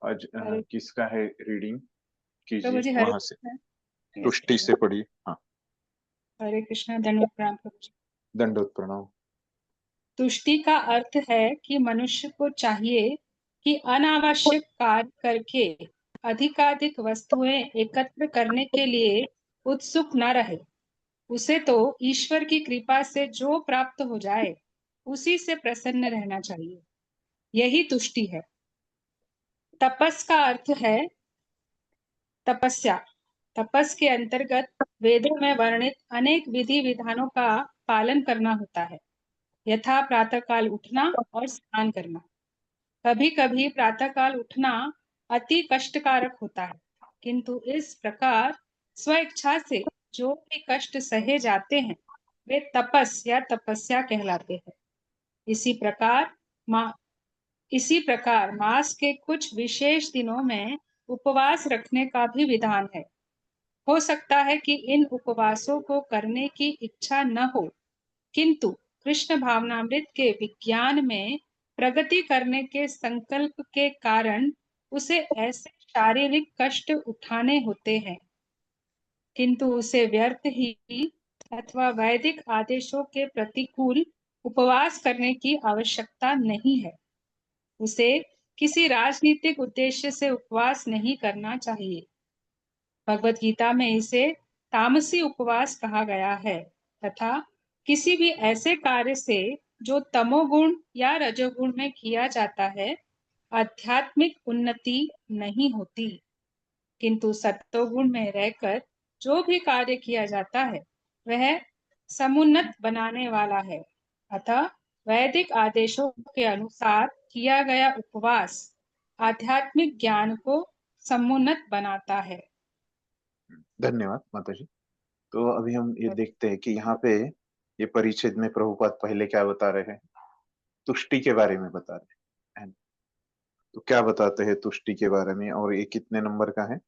आज हरे किसका है रीडिंग प्रभु कीजिए जी, हरे वहां से। कृष्ण। यस तुष्टि प्रभु। से पढ़िए। हाँ। हरे कृष्ण, दंडवत प्रणाम प्रभु जी। दंडोत प्रणाम। तुष्टि का अर्थ है कि मनुष्य को चाहिए कि अनावश्यक कार्य करके अधिकाधिक वस्तुएं एकत्र करने के लिए उत्सुक न रहे। उसे तो ईश्वर की कृपा से जो प्राप्त हो जाए उसी से प्रसन्न रहना चाहिए। यही तुष्टि है। तपस का अर्थ है तपस्या। तपस के अंतर्गत वेदों में वर्णित अनेक विधि विधानों का पालन करना होता है, यथा प्रातःकाल उठना और स्नान करना। कभी कभी प्रातःकाल उठना अति कष्टकारक होता है, किंतु इस प्रकार स्वेच्छा से जो भी कष्ट सहे जाते हैं वे तपस या तपस्या कहलाते हैं। इसी प्रकार मा, इसी प्रकार मास के कुछ विशेष दिनों में उपवास रखने का भी विधान है। हो सकता है कि इन उपवासों को करने की इच्छा न हो, किंतु कृष्ण भावनामृत के विज्ञान में प्रगति करने के संकल्प के कारण उसे ऐसे शारीरिक कष्ट उठाने होते हैं, किंतु उसे व्यर्थ ही अथवा वैदिक आदेशों के प्रतिकूल उपवास करने की आवश्यकता नहीं है। उसे किसी राजनीतिक उद्देश्य से उपवास नहीं करना चाहिए। भगवत गीता में इसे तामसी उपवास कहा गया है, तथा किसी भी ऐसे कार्य से जो तमोगुण या रजोगुण में किया जाता है आध्यात्मिक उन्नति नहीं होती, किंतु सत्वगुण में रहकर जो भी कार्य किया जाता है वह समुन्नत बनाने वाला है। अतः वैदिक आदेशों के अनुसार किया गया उपवास आध्यात्मिक ज्ञान को समुन्नत बनाता है। धन्यवाद माता जी। तो अभी हम ये देखते हैं कि यहाँ पे ये परिच्छेद में प्रभुपाद पहले क्या बता रहे हैं। तुष्टि के बारे में बता रहे हैं। तो क्या बताते हैं तुष्टि के बारे में, और ये कितने नंबर का है।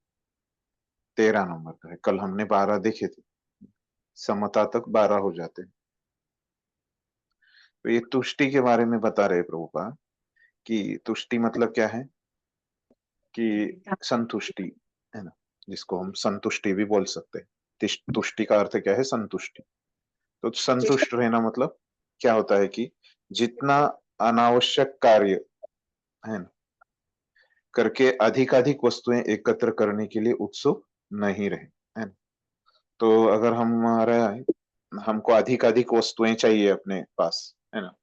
13 नंबर का है। कल हमने 12 देखे थे। समता तक 12 हो जाते हैं। तो ये तुष्टि के बारे में बता रहे हैं प्रभुपाद कि तुष्टि मतलब क्या है कि संतुष्टि, है ना, जिसको हम संतुष्टि भी बोल सकते हैं। तुष्टि का अर्थ क्या है, संतुष्टि। तो संतुष्ट रहना मतलब क्या होता है कि जितना अनावश्यक कार्य है ना करके अधिकाधिक वस्तुएं एकत्र करने के लिए उत्सुक नहीं रहे, है ना। तो अगर हमारा हमको अधिकाधिक वस्तुएं चाहिए अपने पास, है ना,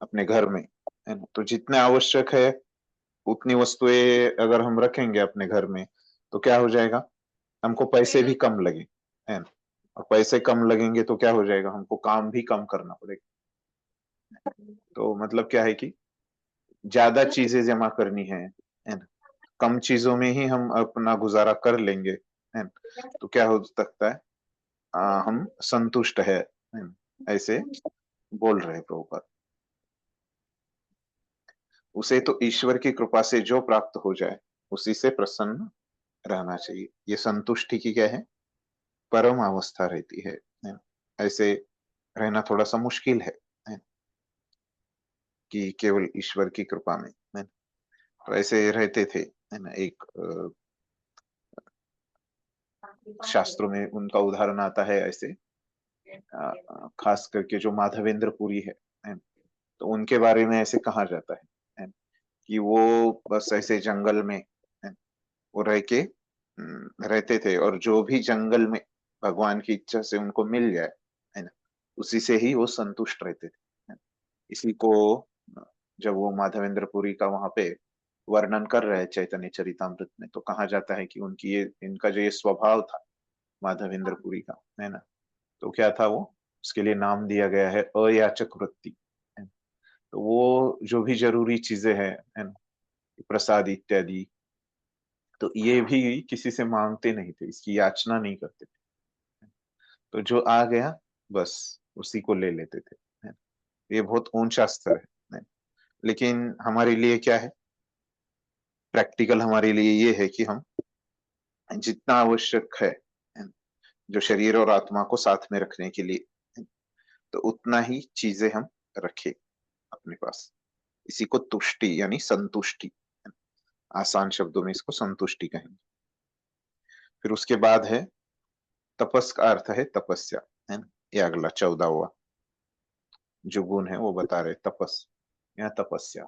अपने घर में, है ना, तो जितने आवश्यक है उतनी वस्तुएं अगर हम रखेंगे अपने घर में तो क्या हो जाएगा, हमको पैसे भी कम लगे, है ना। और पैसे कम लगेंगे तो क्या हो जाएगा, हमको काम भी कम करना पड़ेगा। तो मतलब क्या है कि ज्यादा चीजें जमा करनी है ना। कम चीजों में ही हम अपना गुजारा कर लेंगे, है ना। तो क्या हो सकता है, हम संतुष्ट है ना? ऐसे बोल रहे प्रभुपाद। उसे तो ईश्वर की कृपा से जो प्राप्त हो जाए उसी से प्रसन्न रहना चाहिए। ये संतुष्टि की क्या है, परम अवस्था रहती है ना? ऐसे रहना थोड़ा सा मुश्किल है ना? कि केवल ईश्वर की कृपा में, है ना। तो ऐसे रहते थे, है ना। एक शास्त्रों में उनका उदाहरण आता है ऐसे, खास करके जो माधवेंद्र पुरी है ना? तो उनके बारे में ऐसे कहा जाता है ना? कि वो बस ऐसे जंगल में, है ना, वो रह के रहते थे, और जो भी जंगल में भगवान की इच्छा से उनको मिल जाए, है ना, उसी से ही वो संतुष्ट रहते थे, है ना। इसी को जब वो माधवेंद्र पुरी का वहां पे वर्णन कर रहे हैं चैतन्य चरितामृत में, तो कहा जाता है कि उनकी ये इनका जो ये स्वभाव था माधवेंद्र पुरी का, है ना, तो क्या था वो, उसके लिए नाम दिया गया है अयाचक वृत्ति, है ना। तो वो जो भी जरूरी चीजें हैं, है ना, प्रसाद इत्यादि, तो ये भी किसी से मांगते नहीं थे, इसकी याचना नहीं करते थे। तो जो आ गया बस उसी को ले लेते थे, है। ये बहुत ऊंचा स्तर है। लेकिन हमारे लिए क्या है, प्रैक्टिकल हमारे लिए ये है कि हम जितना आवश्यक है, जो शरीर और आत्मा को साथ में रखने के लिए, है, तो उतना ही चीजें हम रखें अपने पास। इसी को तुष्टि यानी संतुष्टि, है। आसान शब्दों में इसको संतुष्टि कहेंगे। फिर उसके बाद है तपस, का अर्थ है तपस्या, है ना। ये अगला 14वां जो गुण है वो बता रहे तपस या तपस्या।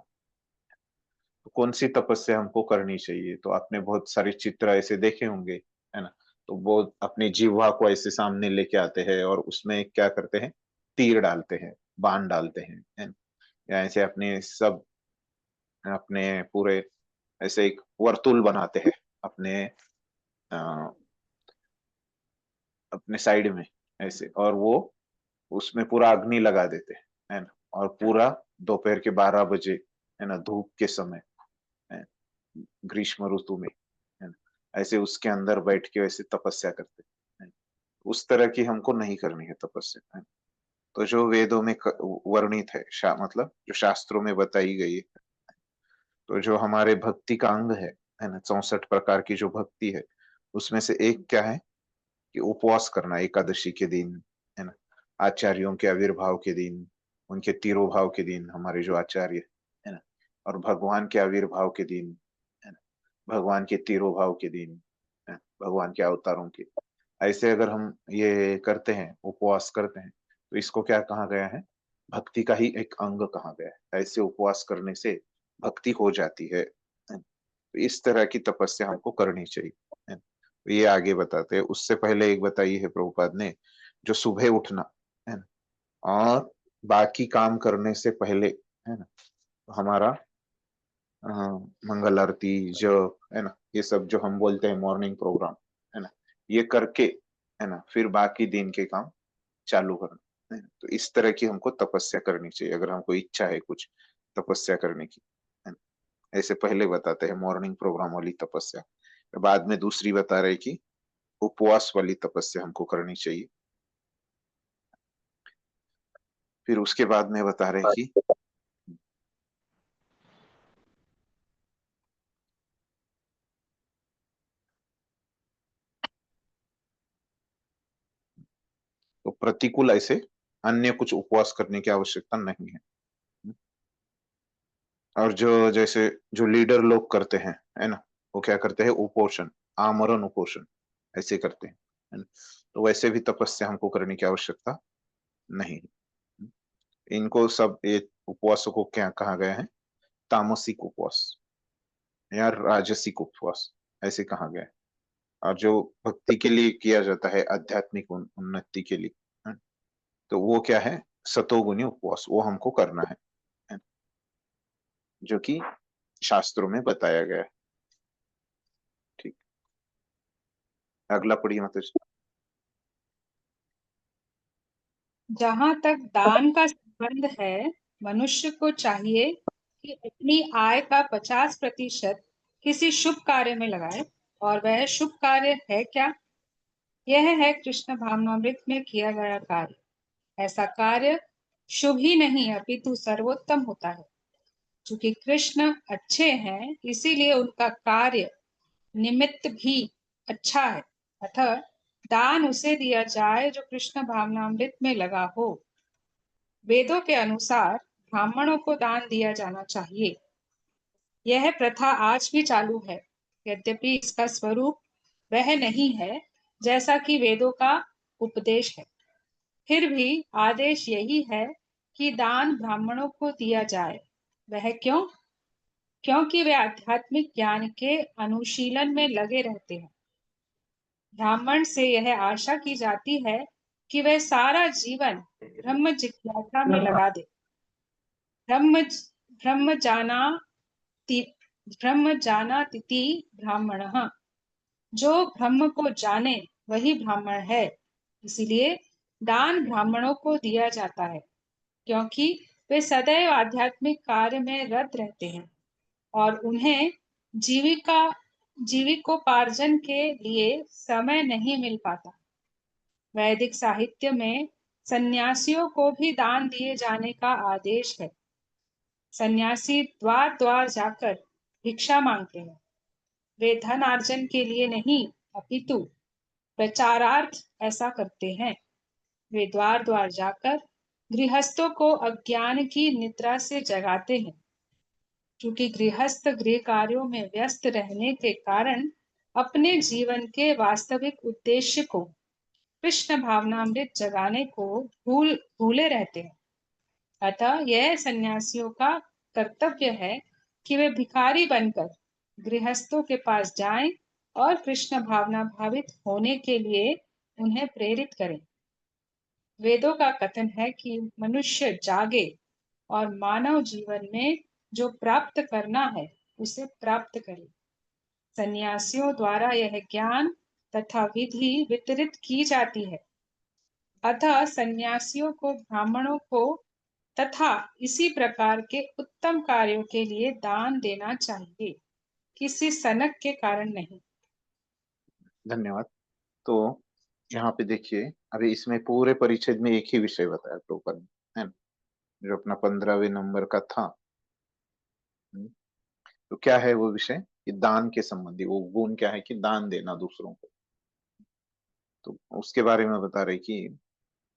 तो कौन सी तपस्या हमको करनी चाहिए? तो आपने बहुत सारे चित्र ऐसे देखे होंगे, है ना। तो वो अपनी जिह्वा को ऐसे सामने लेके आते हैं और उसमें क्या करते हैं, तीर डालते हैं, बाण डालते हैं, है ना। या ऐसे अपने सब, अपने पूरे ऐसे एक वर्तुल बनाते हैं अपने अ, अपने साइड में ऐसे, और वो उसमें पूरा अग्नि लगा देते हैं, है ना। और पूरा दोपहर के 12 बजे, है ना, धूप के समय, है, ग्रीष्म ऋतु में, है ना, ऐसे उसके अंदर बैठ के वैसे तपस्या करते हैं। उस तरह की हमको नहीं करनी है तपस्या, है। तो जो वेदों में वर्णित है, मतलब जो शास्त्रों में बताई गई है, तो जो हमारे भक्ति का अंग है ना, 64 प्रकार की जो भक्ति है, उसमें से एक क्या है कि उपवास करना एकादशी के दिन, है ना। आचार्यों के आविर्भाव के दिन, उनके तिरोभाव के दिन, हमारे जो आचार्य, है ना, और भगवान के आविर्भाव के दिन, है ना, भगवान के तिरोभाव के दिन, है, भगवान के अवतारों के, ऐसे अगर हम ये करते हैं, उपवास करते हैं, तो इसको क्या कहा गया है, भक्ति का ही एक अंग कहा गया है। ऐसे उपवास करने से भक्ति हो जाती है। तो इस तरह की तपस्या हमको करनी चाहिए, है। तो ये आगे बताते हैं। उससे पहले एक बताई है प्रभुपाद ने, जो सुबह उठना, है ना, और बाकी काम करने से पहले, है ना, तो हमारा अ, मंगल आरती जो, है ना, ये सब जो हम बोलते हैं मॉर्निंग प्रोग्राम, है ना, ये करके, है ना, फिर बाकी दिन के काम चालू करना, है ना। तो इस तरह की हमको तपस्या करनी चाहिए अगर हमको इच्छा है कुछ तपस्या करने की, है ना। ऐसे पहले बताते हैं मॉर्निंग प्रोग्राम वाली तपस्या, फिर बाद में दूसरी बता रहे कि उपवास वाली तपस्या हमको करनी चाहिए। फिर उसके बाद में बता रहे कि तो प्रतिकूल ऐसे अन्य कुछ उपवास करने की आवश्यकता नहीं है। और जो जैसे जो लीडर लोग करते हैं, है ना, वो क्या करते हैं, उपोषण, आमरण उपोषण ऐसे करते हैं, है ना। तो वैसे भी तपस्या हमको करने की आवश्यकता नहीं है। इनको सब, ये उपवासों को क्या कहा गया है, तामसिक उपवास या राजसिक उपवास ऐसे कहा गया है। और जो भक्ति के लिए किया जाता है, आध्यात्मिक उन्नति के लिए, है, तो वो क्या है, सतोगुनी उपवास, वो हमको करना है, जो कि शास्त्रों में बताया गया है। ठीक, अगला पढ़िए माता जी। जहां तक दान का संबंध है, मनुष्य को चाहिए कि अपनी आय का 50% किसी शुभ कार्य में लगाए। और वह शुभ कार्य है क्या? यह है कृष्ण भावनामृत में किया गया कार्य। ऐसा कार्य शुभ ही नहीं अपितु सर्वोत्तम होता है। चूंकि कृष्ण अच्छे हैं, इसीलिए उनका कार्य निमित्त भी अच्छा है। अतः दान उसे दिया जाए जो कृष्ण भावनामृत में लगा हो। वेदों के अनुसार ब्राह्मणों को दान दिया जाना चाहिए। यह प्रथा आज भी चालू है, यद्यपि इसका स्वरूप वह नहीं है जैसा कि वेदों का उपदेश है। फिर भी आदेश यही है कि दान ब्राह्मणों को दिया जाए। वह क्यों? क्योंकि वे आध्यात्मिक ज्ञान के अनुशीलन में लगे रहते हैं। ब्राह्मण से यह आशा की जाती है कि वह सारा जीवन ब्रह्म जिज्ञासा में लगा दे। ब्रह्म ब्रह्म जाना ब्रह्म जानाति ब्राह्मणः। जो ब्रह्म को जाने वही ब्राह्मण है। इसीलिए दान ब्राह्मणों को दिया जाता है, क्योंकि वे सदैव आध्यात्मिक कार्य में रत रहते हैं और उन्हें जीविका जीविकोपार्जन के लिए समय नहीं मिल पाता। वैदिक साहित्य में सन्यासियों को भी दान दिए जाने का आदेश है। सन्यासी द्वार द्वार जाकर भिक्षा मांगते हैं। वे धन अर्जन के लिए नहीं अपितु प्रचारार्थ ऐसा करते हैं। वे द्वार द्वार जाकर गृहस्थों को अज्ञान की निद्रा से जगाते हैं। क्योंकि गृहस्थ गृह कार्यों में व्यस्त रहने के कारण अपने जीवन के वास्तविक उद्देश्य को, कृष्ण भावनामृत जगाने को भूले रहते हैं। अतः यह सन्यासियों का कर्तव्य है कि वे भिखारी बनकर गृहस्थों के पास जाएं और कृष्ण भावना भावित होने के लिए उन्हें प्रेरित करें। वेदों का कथन है कि मनुष्य जागे और मानव जीवन में जो प्राप्त करना है उसे प्राप्त करे। सन्यासियों द्वारा यह ज्ञान तथा विधि वितरित की जाती है। अतः सन्यासियों को ब्राह्मणों को तथा इसी प्रकार के उत्तम कार्यों के लिए दान देना चाहिए, किसी सनक के कारण नहीं। धन्यवाद। तो यहाँ पे देखिए, अभी इसमें पूरे परिच्छेद में एक ही विषय बताया प्रभुपाद ने, है ना, जो अपना 15वें नंबर का था। तो क्या है वो विषय? कि दान के संबंधी वो गुण क्या है कि दान देना दूसरों को। तो उसके बारे में बता रहे कि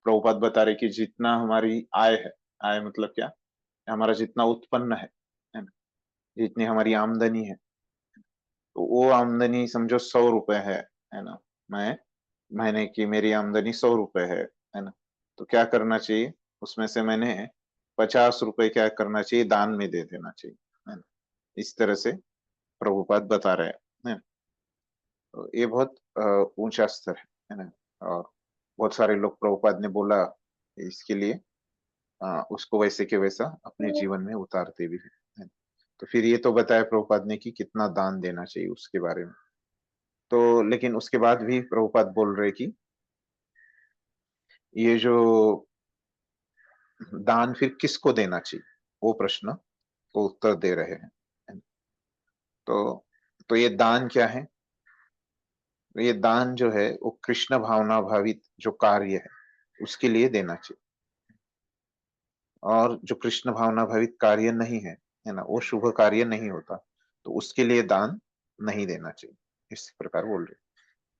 प्रभुपाद बता रहे कि जितना हमारी आय है, आय मतलब क्या, हमारा जितना उत्पन्न है ना, जितनी हमारी आमदनी है, तो वो आमदनी समझो 100 रुपए है ना, मैं महीने की मेरी आमदनी 100 रुपए है ना, तो क्या करना चाहिए, उसमें से मैंने 50 रुपए क्या करना चाहिए, दान में दे देना चाहिए, है ना। इस तरह से प्रभुपाद बता रहे हैं। तो ये बहुत ऊंचा स्तर है ना। और बहुत सारे लोग प्रभुपाद ने बोला इसके लिए उसको वैसे के वैसा अपने जीवन में उतारते भी हैं। तो फिर ये तो बताया प्रभुपाद ने कि कितना दान देना चाहिए उसके बारे में। तो लेकिन उसके बाद भी प्रभुपाद बोल रहे कि ये जो दान फिर किसको देना चाहिए, वो प्रश्न को उत्तर दे रहे हैं। तो तो ये दान क्या है? तो ये दान जो है वो कृष्ण भावना भावित जो कार्य है उसके लिए देना चाहिए। और जो कृष्ण भावना भावित कार्य नहीं है ना, वो शुभ कार्य नहीं होता, तो उसके लिए दान नहीं देना चाहिए। इस प्रकार बोल रहे।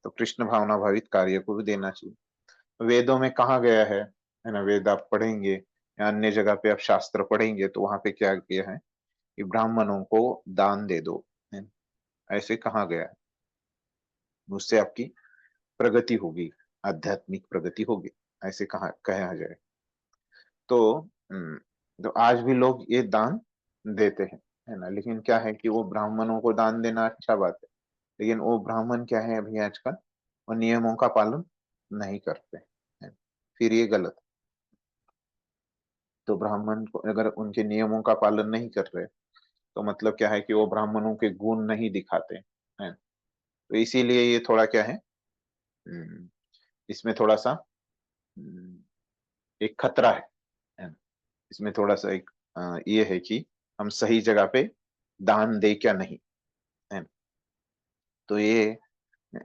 तो कृष्ण भावना भावित कार्य को भी देना चाहिए। वेदों में कहा गया है ना, वेद आप पढ़ेंगे या अन्य जगह पे आप शास्त्र पढ़ेंगे तो वहां पे क्या किया है कि ब्राह्मणों को दान दे दो, है ना, ऐसे कहा गया है। उससे आपकी प्रगति होगी, आध्यात्मिक प्रगति होगी, ऐसे कहा जाए। तो तो आज भी लोग ये दान देते हैं, है ना, लेकिन क्या है कि वो ब्राह्मणों को दान देना अच्छा बात है, लेकिन वो ब्राह्मण क्या है अभी आजकल, वो नियमों का पालन नहीं करते हैं, फिर ये गलत। तो ब्राह्मण को अगर उनके नियमों का पालन नहीं कर रहे, तो मतलब क्या है कि वो ब्राह्मणों के गुण नहीं दिखाते हैं। तो इसीलिए ये थोड़ा क्या है, हम्म, इसमें थोड़ा सा एक खतरा है ना? इसमें थोड़ा सा एक ये है कि हम सही जगह पे दान दे क्या नहीं, है ना। तो ये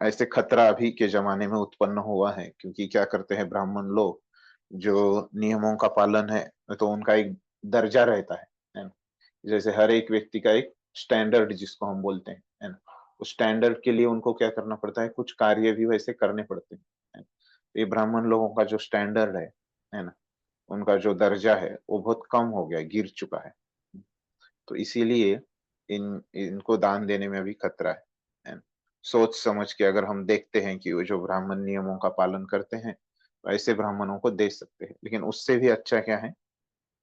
ऐसे खतरा अभी के जमाने में उत्पन्न हुआ है, क्योंकि क्या करते हैं ब्राह्मण लोग, जो नियमों का पालन है तो उनका एक दर्जा रहता है ना। जैसे हर एक व्यक्ति का एक स्टैंडर्ड जिसको हम बोलते हैं, है ना, उस स्टैंडर्ड के लिए उनको क्या करना पड़ता है, कुछ कार्य भी वैसे करने पड़ते हैं, है ना? तो ये ब्राह्मण लोगों का जो स्टैंडर्ड है ना, उनका जो दर्जा है वो बहुत कम हो गया, गिर चुका है। तो इसीलिए इनको दान देने में भी खतरा है ना? सोच समझ के अगर हम देखते हैं कि वो जो ब्राह्मण नियमों का पालन करते हैं, तो ऐसे ब्राह्मणों को दे सकते हैं। लेकिन उससे भी अच्छा क्या है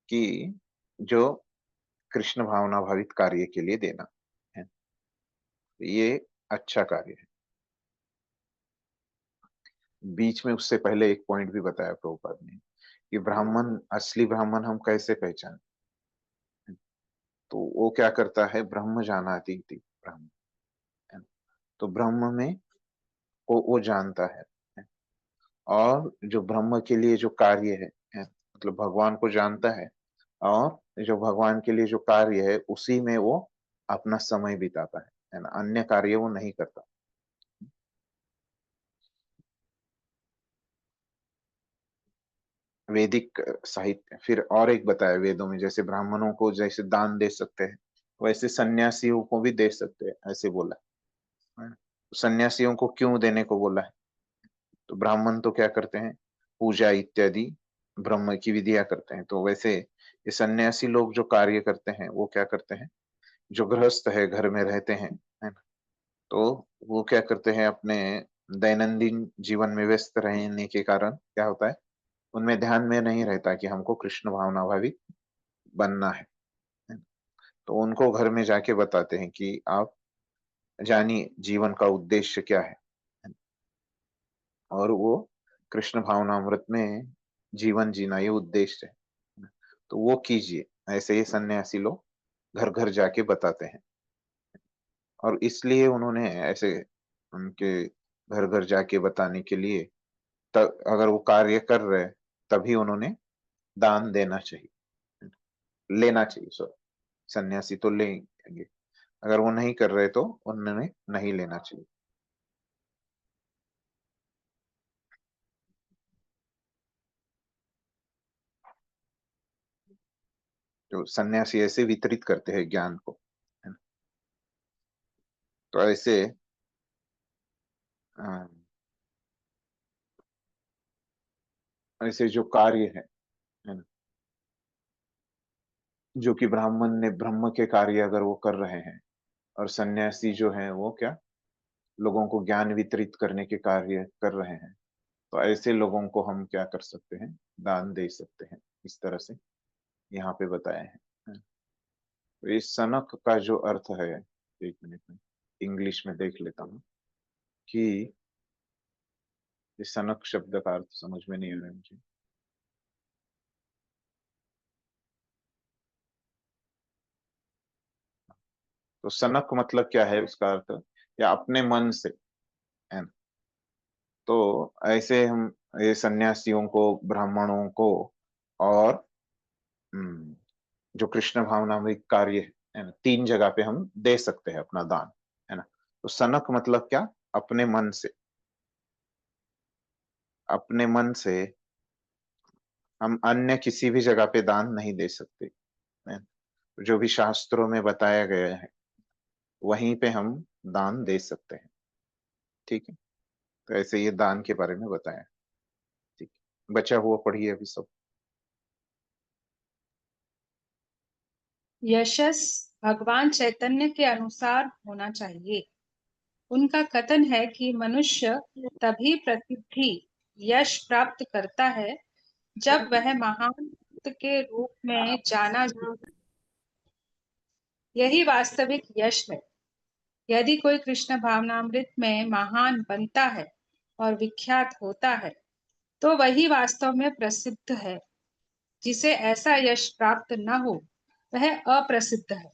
कि जो कृष्ण भावना भावित कार्य के लिए देना है, ये अच्छा कार्य है। बीच में उससे पहले एक पॉइंट भी बताया प्रभुपाद ने कि ब्राह्मण, असली ब्राह्मण हम कैसे पहचाने। तो वो क्या करता है, ब्रह्म जानाति इति ब्रह्म, है ना? तो ब्रह्म में वो जानता है। और जो ब्रह्म के लिए जो कार्य है, मतलब भगवान को जानता है, और जो भगवान के लिए जो कार्य है उसी में वो अपना समय बिताता है ना, अन्य कार्य वो नहीं करता। वैदिक साहित्य फिर और एक बताया वेदों में, जैसे ब्राह्मणों को जैसे दान दे सकते हैं, वैसे सन्यासियों को भी दे सकते हैं, ऐसे बोला है ना। सन्यासियों को क्यों देने को बोला है? तो ब्राह्मण तो क्या करते हैं, पूजा इत्यादि ब्रह्म की विधियां करते हैं, तो वैसे ये सन्यासी लोग जो कार्य करते हैं वो क्या करते हैं, जो गृहस्थ है, घर में रहते हैं, है ना? तो वो क्या करते हैं, अपने दैनंदिन जीवन में व्यस्त रहने के कारण क्या होता है, उनमें ध्यान में नहीं रहता कि हमको कृष्ण भावनाभावी बनना है। है ना? तो उनको घर में जाके बताते हैं कि आप जानिए जीवन का उद्देश्य क्या है ना? और वो कृष्ण भावनामृत में जीवन जीना ये उद्देश्य है ना? तो वो कीजिए। ऐसे ही सन्यासी लोग घर घर जाके बताते हैं, और इसलिए उन्होंने ऐसे उनके घर घर जाके बताने के लिए, तब अगर वो कार्य कर रहे हैं, तभी उन्होंने दान देना चाहिए, लेना चाहिए, सॉरी। सन्यासी तो लेंगे, अगर वो नहीं कर रहे तो उन्होंने नहीं लेना चाहिए। तो सन्यासी ऐसे वितरित करते हैं ज्ञान को, है ना? तो ऐसे अ, ऐसे जो कार्य है ना, जो कि ब्राह्मण ने ब्रह्म के कार्य अगर वो कर रहे हैं, और सन्यासी जो है वो क्या, लोगों को ज्ञान वितरित करने के कार्य कर रहे हैं, तो ऐसे लोगों को हम क्या कर सकते हैं, दान दे सकते हैं। इस तरह से यहाँ पे बताया है। तो इस सनक का जो अर्थ है, एक मिनट में इंग्लिश में देख लेता हूँ कि इस सनक शब्द का अर्थ समझ में नहीं आ रहा है मुझे। तो सनक मतलब क्या है, उसका अर्थ या अपने मन से, है ना? तो ऐसे हम ये सन्यासियों को, ब्राह्मणों को, और हम्म, जो कृष्ण भावनामृत कार्य है ना, तीन जगह पे हम दे सकते हैं अपना दान, है ना? तो सनक मतलब क्या, अपने मन से, अपने मन से हम अन्य किसी भी जगह पे दान नहीं दे सकते, है ना? जो भी शास्त्रों में बताया गया है, वहीं पे हम दान दे सकते हैं। ठीक है? तो ऐसे ये दान के बारे में बताया। ठीक है, बचा हुआ पढ़िए अभी सब। यशस भगवान चैतन्य के अनुसार होना चाहिए। उनका कथन है कि मनुष्य तभी प्रसिद्धि, यश प्राप्त करता है जब वह महान भक्त के रूप में जाना जाता है। यही वास्तविक यश है। यदि कोई कृष्ण भावनामृत में महान बनता है और विख्यात होता है, तो वही वास्तव में प्रसिद्ध है। जिसे ऐसा यश प्राप्त न हो, वह अप्रसिद्ध है।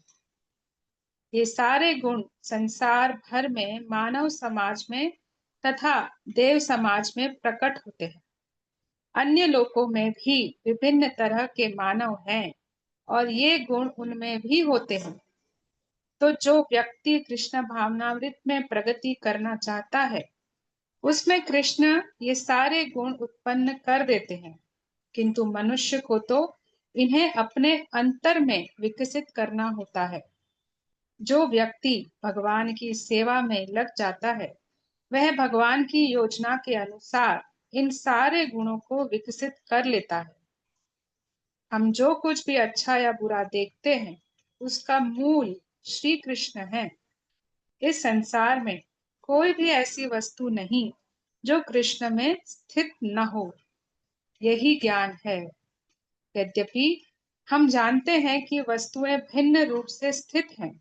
ये सारे गुण संसार भर में मानव समाज में तथा देव समाज में प्रकट होते हैं। अन्य लोकों में भी विभिन्न तरह के मानव हैं और ये गुण उनमें भी होते हैं। तो जो व्यक्ति कृष्ण भावनामृत में प्रगति करना चाहता है, उसमें कृष्ण ये सारे गुण उत्पन्न कर देते हैं। किंतु मनुष्य को तो इन्हें अपने अंतर में विकसित करना होता है। जो व्यक्ति भगवान की सेवा में लग जाता है, वह भगवान की योजना के अनुसार इन सारे गुणों को विकसित कर लेता है। हम जो कुछ भी अच्छा या बुरा देखते हैं, उसका मूल श्री कृष्ण है। इस संसार में कोई भी ऐसी वस्तु नहीं जो कृष्ण में स्थित न हो। यही ज्ञान है। यद्यपि हम जानते हैं कि वस्तुएं भिन्न रूप से स्थित हैं,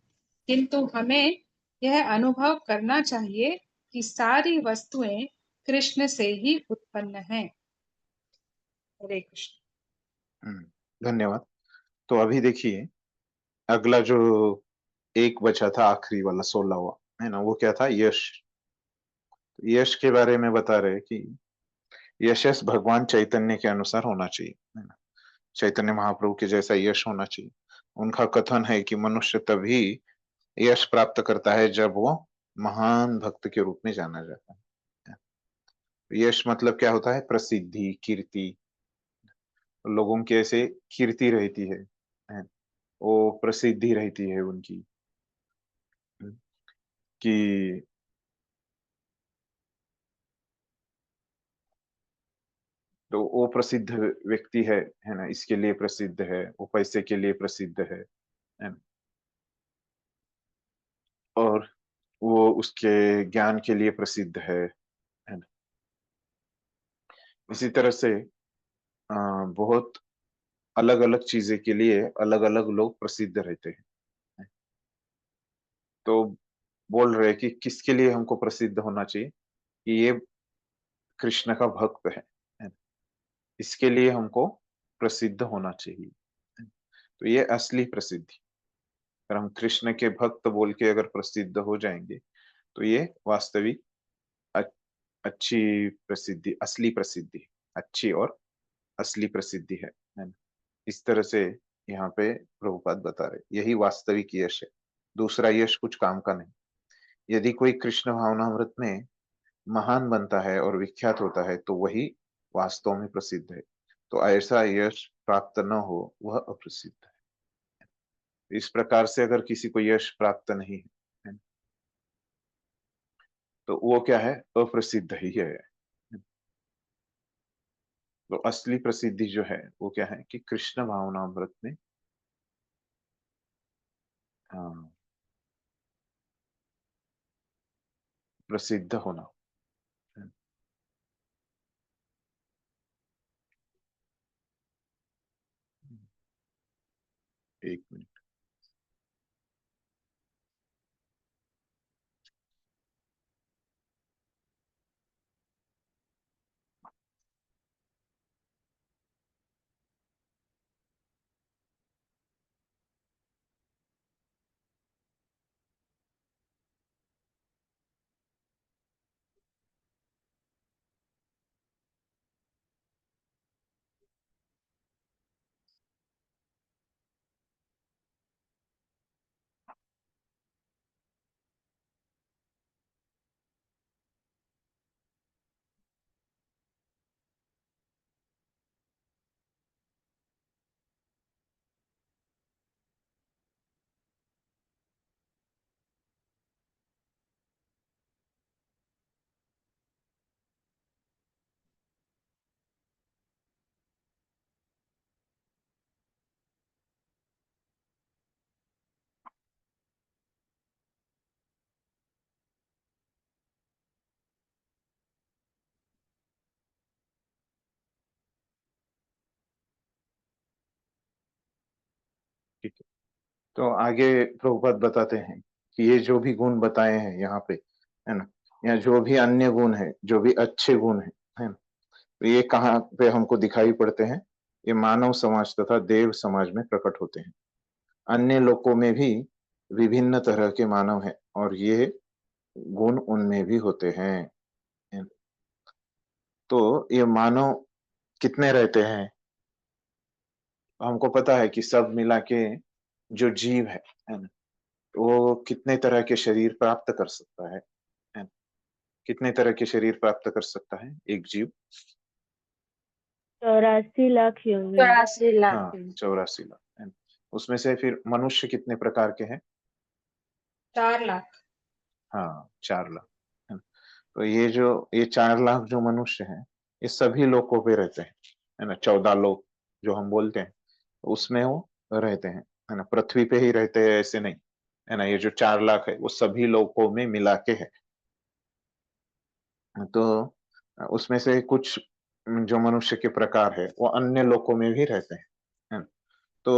किंतु हमें यह अनुभव करना चाहिए कि सारी वस्तुएं कृष्ण से ही उत्पन्न हैं। हरे कृष्ण। हम्म, धन्यवाद। तो अभी देखिए, अगला जो एक बचा था, आखिरी वाला 16वां, है ना, वो क्या था, यश। यश के बारे में बता रहे कि यशस भगवान चैतन्य के अनुसार होना चाहिए, है ना? चैतन्य महाप्रभु के जैसा यश होना चाहिए। उनका कथन है कि मनुष्य तभी यश प्राप्त करता है जब वो महान भक्त के रूप में जाना जाता है। यश मतलब क्या होता है, प्रसिद्धि, कीर्ति। लोगों की ऐसे कीर्ति रहती है? वो प्रसिद्धि रहती है उनकी, कि तो वो प्रसिद्ध व्यक्ति है ना, इसके लिए प्रसिद्ध है, वो पैसे के लिए प्रसिद्ध है ना? और वो उसके ज्ञान के लिए प्रसिद्ध है ना। इसी तरह से बहुत अलग अलग चीजें के लिए अलग अलग लोग प्रसिद्ध रहते हैं। तो बोल रहे कि किसके लिए हमको प्रसिद्ध होना चाहिए, कि ये कृष्ण का भक्त है। इसके लिए हमको प्रसिद्ध होना चाहिए। तो ये असली प्रसिद्धि। अगर हम कृष्ण के भक्त बोल के अगर प्रसिद्ध हो जाएंगे तो ये वास्तविक अ- अच्छी प्रसिद्धि, असली प्रसिद्धि, अच्छी और असली प्रसिद्धि है ना। इस तरह से यहाँ पे प्रभुपाद बता रहे यही वास्तविक यश है। दूसरा यश कुछ काम का नहीं। यदि कोई कृष्ण भावनामृत में महान बनता है और विख्यात होता है तो वही वास्तव में प्रसिद्ध है। तो ऐसा यश प्राप्त न हो वह अप्रसिद्ध है। इस प्रकार से अगर किसी को यश प्राप्त नहीं है तो वो क्या है, अप्रसिद्ध ही है। तो असली प्रसिद्धि जो है वो क्या है कि कृष्ण भावनामृत में हाँ, प्रसिद्ध होना। एक मिनट। ठीक है। तो आगे प्रभुपाद बताते हैं कि ये जो भी गुण बताए हैं यहाँ पे, है ना, या जो भी अन्य गुण है, जो भी अच्छे गुण है ना, तो ये कहाँ पे हमको दिखाई पड़ते हैं? ये मानव समाज तथा देव समाज में प्रकट होते हैं। अन्य लोकों में भी विभिन्न तरह के मानव हैं और ये गुण उनमें भी होते हैं। है ना? तो ये मानव कितने रहते हैं? हमको पता है कि सब मिला के जो जीव है ना, वो कितने तरह के शरीर प्राप्त कर सकता है ना? कितने तरह के शरीर प्राप्त कर सकता है एक जीव? 84 लाख योगी। 84 लाख हाँ, 84 लाख है ना? उसमें से फिर मनुष्य कितने प्रकार के हैं? 4 लाख। हाँ, 4 लाख है ना? तो ये 4 लाख जो मनुष्य हैं, ये सभी लोकों पे रहते हैं, है ना। 14 लोक जो हम बोलते हैं उसमें वो रहते हैं, है ना। पृथ्वी पे ही रहते हैं ऐसे नहीं, है ना। ये जो 4 लाख है वो सभी लोकों में मिला के है। तो उसमें से कुछ जो मनुष्य के प्रकार है वो अन्य लोकों में भी रहते हैं, है ना। तो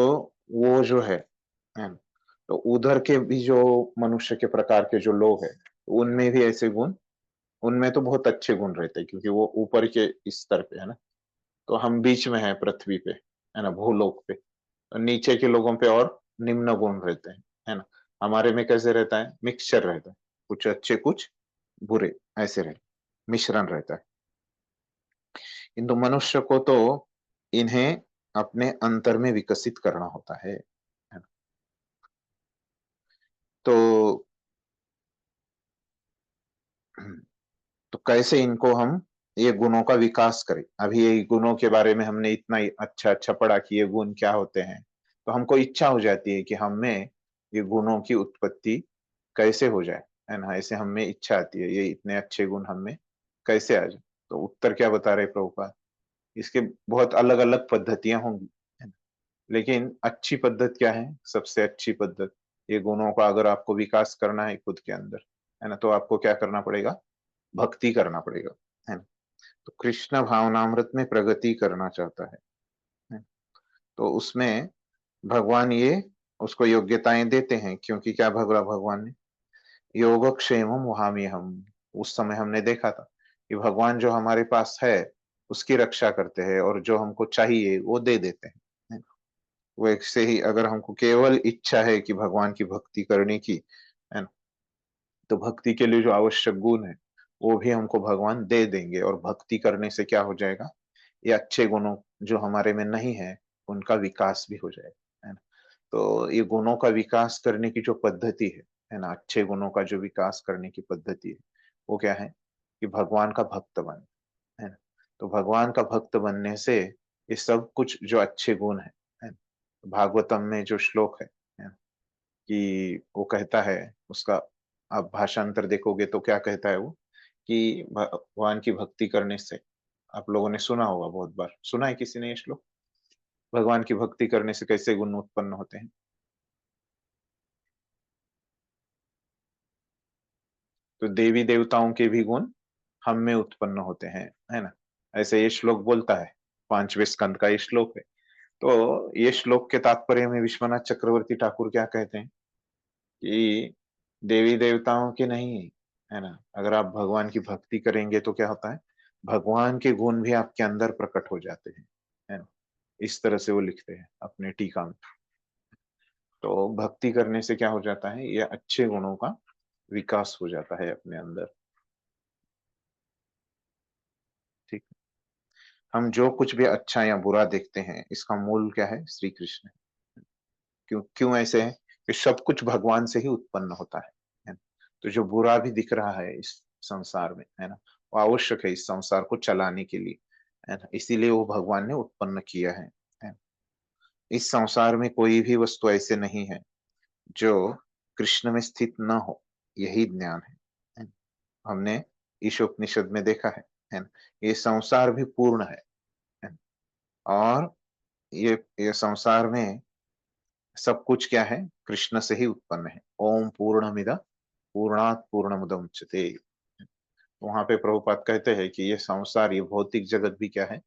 वो जो है ना, तो उधर के भी जो मनुष्य के प्रकार के जो लोग हैं उनमें भी ऐसे गुण, उनमें तो बहुत अच्छे गुण रहते हैं क्योंकि वो ऊपर के स्तर पे है ना। तो हम बीच में हैं पृथ्वी पे, है ना, भूलोक पे। तो नीचे के लोगों पे और निम्न गुण रहते हैं, है ना। हमारे में कैसे रहता है, मिक्सचर रहता है, कुछ अच्छे कुछ बुरे, ऐसे रहते, मिश्रण रहता है। किंतु मनुष्य को तो इन्हें अपने अंतर में विकसित करना होता है ना? तो तो कैसे इनको हम ये गुणों का विकास करें? अभी ये गुणों के बारे में हमने इतना ही अच्छा अच्छा पढ़ा कि ये गुण क्या होते हैं, तो हमको इच्छा हो जाती है कि हम में ये गुणों की उत्पत्ति कैसे हो जाए, है ना। ऐसे हम में इच्छा आती है ये इतने अच्छे गुण हम में कैसे आ जाए। तो उत्तर क्या बता रहे प्रभुपाद? इसके बहुत अलग अलग पद्धतियां होंगी, है ना। लेकिन अच्छी पद्धत क्या है? सबसे अच्छी पद्धत ये गुणों का अगर आपको विकास करना है खुद के अंदर, है ना, तो आपको क्या करना पड़ेगा? भक्ति करना पड़ेगा, है ना। तो कृष्ण भावनामृत में प्रगति करना चाहता है। तो उसमें भगवान ये उसको योग्यताएं देते हैं, क्योंकि क्या भगवा भगवान ने योगक्षेमम वहामी हम, उस समय हमने देखा था कि भगवान जो हमारे पास है उसकी रक्षा करते हैं और जो हमको चाहिए वो दे देते हैं। वैसे ही अगर हमको केवल इच्छा है कि भगवान की भक्ति करने की, है ना, तो भक्ति के लिए जो आवश्यक गुण है वो भी हमको भगवान दे देंगे, और भक्ति करने से क्या हो जाएगा? ये अच्छे गुणों जो हमारे में नहीं है उनका विकास भी हो जाएगा, है ना। तो ये गुणों का विकास करने की जो पद्धति है ना, अच्छे गुणों का जो विकास करने की पद्धति है, वो क्या है? कि भगवान का भक्त बन, है ना। तो भगवान का भक्त बनने से ये सब कुछ जो अच्छे गुण है ना, भागवतम में जो श्लोक है ना, कि वो कहता है, उसका आप भाषांतर देखोगे तो क्या कहता है वो, कि भगवान की भक्ति करने से, आप लोगों ने सुना होगा, बहुत बार सुना है किसी ने ये श्लोक, भगवान की भक्ति करने से कैसे गुण उत्पन्न होते हैं? तो देवी देवताओं के भी गुण हम में उत्पन्न होते हैं, है ना। ऐसे ये श्लोक बोलता है, 5वें स्कंद का ये श्लोक है। तो ये श्लोक के तात्पर्य में विश्वनाथ चक्रवर्ती ठाकुर क्या कहते हैं कि देवी देवताओं के नहीं, है ना, अगर आप भगवान की भक्ति करेंगे तो क्या होता है? भगवान के गुण भी आपके अंदर प्रकट हो जाते हैं, है ना। इस तरह से वो लिखते हैं अपने टीका में। तो भक्ति करने से क्या हो जाता है? ये अच्छे गुणों का विकास हो जाता है अपने अंदर। ठीक है। हम जो कुछ भी अच्छा या बुरा देखते हैं, इसका मूल क्या है? श्री कृष्ण है। क्यों क्यों ऐसे है? कि सब कुछ भगवान से ही उत्पन्न होता है ना? तो जो बुरा भी दिख रहा है इस संसार में, है ना, वो आवश्यक है इस संसार को चलाने के लिए, है ना, इसीलिए वो भगवान ने उत्पन्न किया है। इस संसार में कोई भी वस्तु ऐसे नहीं है जो कृष्ण में स्थित न हो, यही ज्ञान है ना? हमने ईशोपनिषद में देखा है ना, ये संसार भी पूर्ण है ना? और ये संसार में सब कुछ क्या है? कृष्ण से ही उत्पन्न है। ओम पूर्णमिद पूर्णात पूर्णमुदच्यते। वहां पे प्रभुपाद कहते हैं कि ये संसार, ये भौतिक जगत भी क्या है?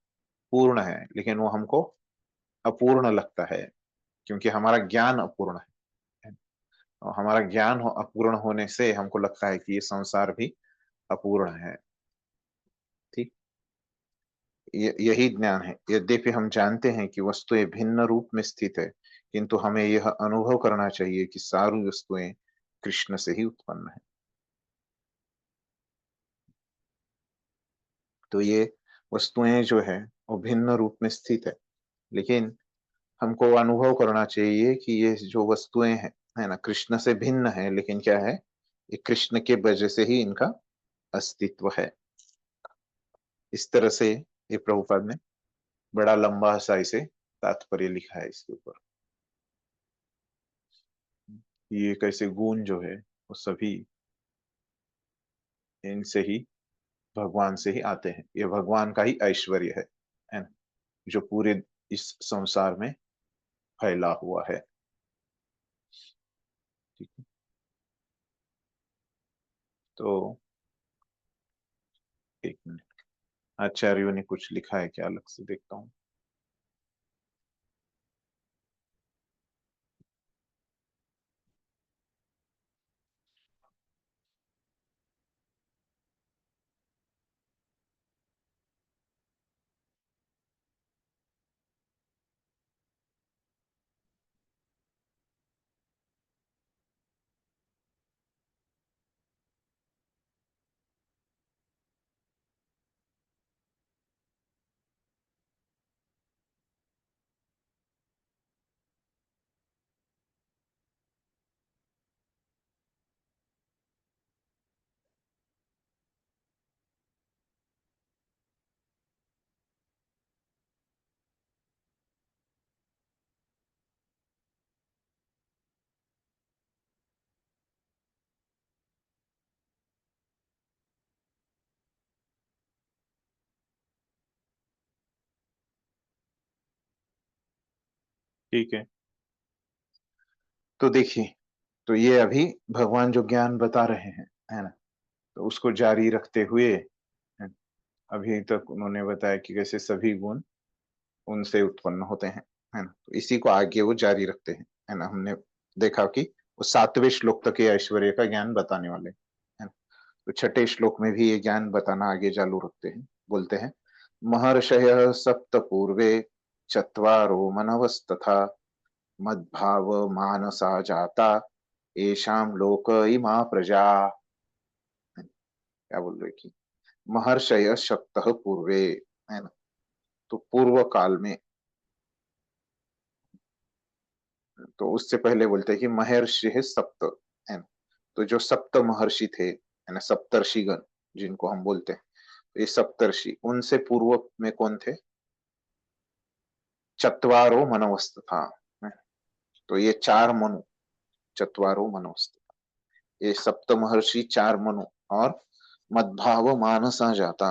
पूर्ण है, लेकिन वो हमको अपूर्ण लगता है, क्योंकि हमारा ज्ञान अपूर्ण है। और हमारा ज्ञान अपूर्ण होने से हमको लगता है कि ये संसार भी अपूर्ण है। ठीक, यही ज्ञान है। यद्यपि हम जानते हैं कि वस्तुएं भिन्न रूप में स्थित है, किंतु हमें यह अनुभव करना चाहिए कि सारी वस्तुएं कृष्ण से ही उत्पन्न है। तो ये वस्तुएं जो है वो भिन्न रूप में स्थित है, लेकिन हमको अनुभव करना चाहिए कि ये जो वस्तुएं हैं, है ना, कृष्ण से भिन्न है, लेकिन क्या है? ये कृष्ण के वजह से ही इनका अस्तित्व है। इस तरह से ये प्रभुपाद ने बड़ा लंबा सा इसे तात्पर्य लिखा है इसके ऊपर। ये कैसे गुण जो है वो सभी इनसे ही, भगवान से ही आते हैं। ये भगवान का ही ऐश्वर्य है ना, जो पूरे इस संसार में फैला हुआ है। ठीक है। तो एक मिनट, आचार्यों ने कुछ लिखा है क्या? अलग से देखता हूँ। ठीक है। तो देखिए, तो ये अभी भगवान जो ज्ञान बता रहे हैं, है ना, तो उसको जारी रखते हुए है, अभी तक उन्होंने बताया कि कैसे सभी गुण उनसे उत्पन्न होते हैं, है ना, तो इसी को आगे वो जारी रखते हैं, है ना। हमने देखा कि वो 7वें श्लोक तक ये ऐश्वर्य का ज्ञान बताने वाले हैं, है ना। तो छठे श्लोक में भी ये ज्ञान बताना आगे चालू रखते हैं, बोलते हैं महर्षय सप्त पूर्वे चत्वारो मनवस्तथा मद्भाव मानसा जाता येषाम लोक इमा प्रजा। क्या बोल रहे कि महर्षय शक्त पूर्वे, है ना, तो पूर्व काल में, तो उससे पहले बोलते हैं कि महर्षि है सप्त, है ना, तो जो सप्त महर्षि थे, है ना, सप्तर्षिगण जिनको हम बोलते हैं, तो ये सप्तर्षि उनसे पूर्व में कौन थे, चत्वारो मनवस्त था, है? तो ये चार मनु, चत्वारो मनवस्त, ये सप्त महर्षि चार मनु और मद्भाव मानसा जाता,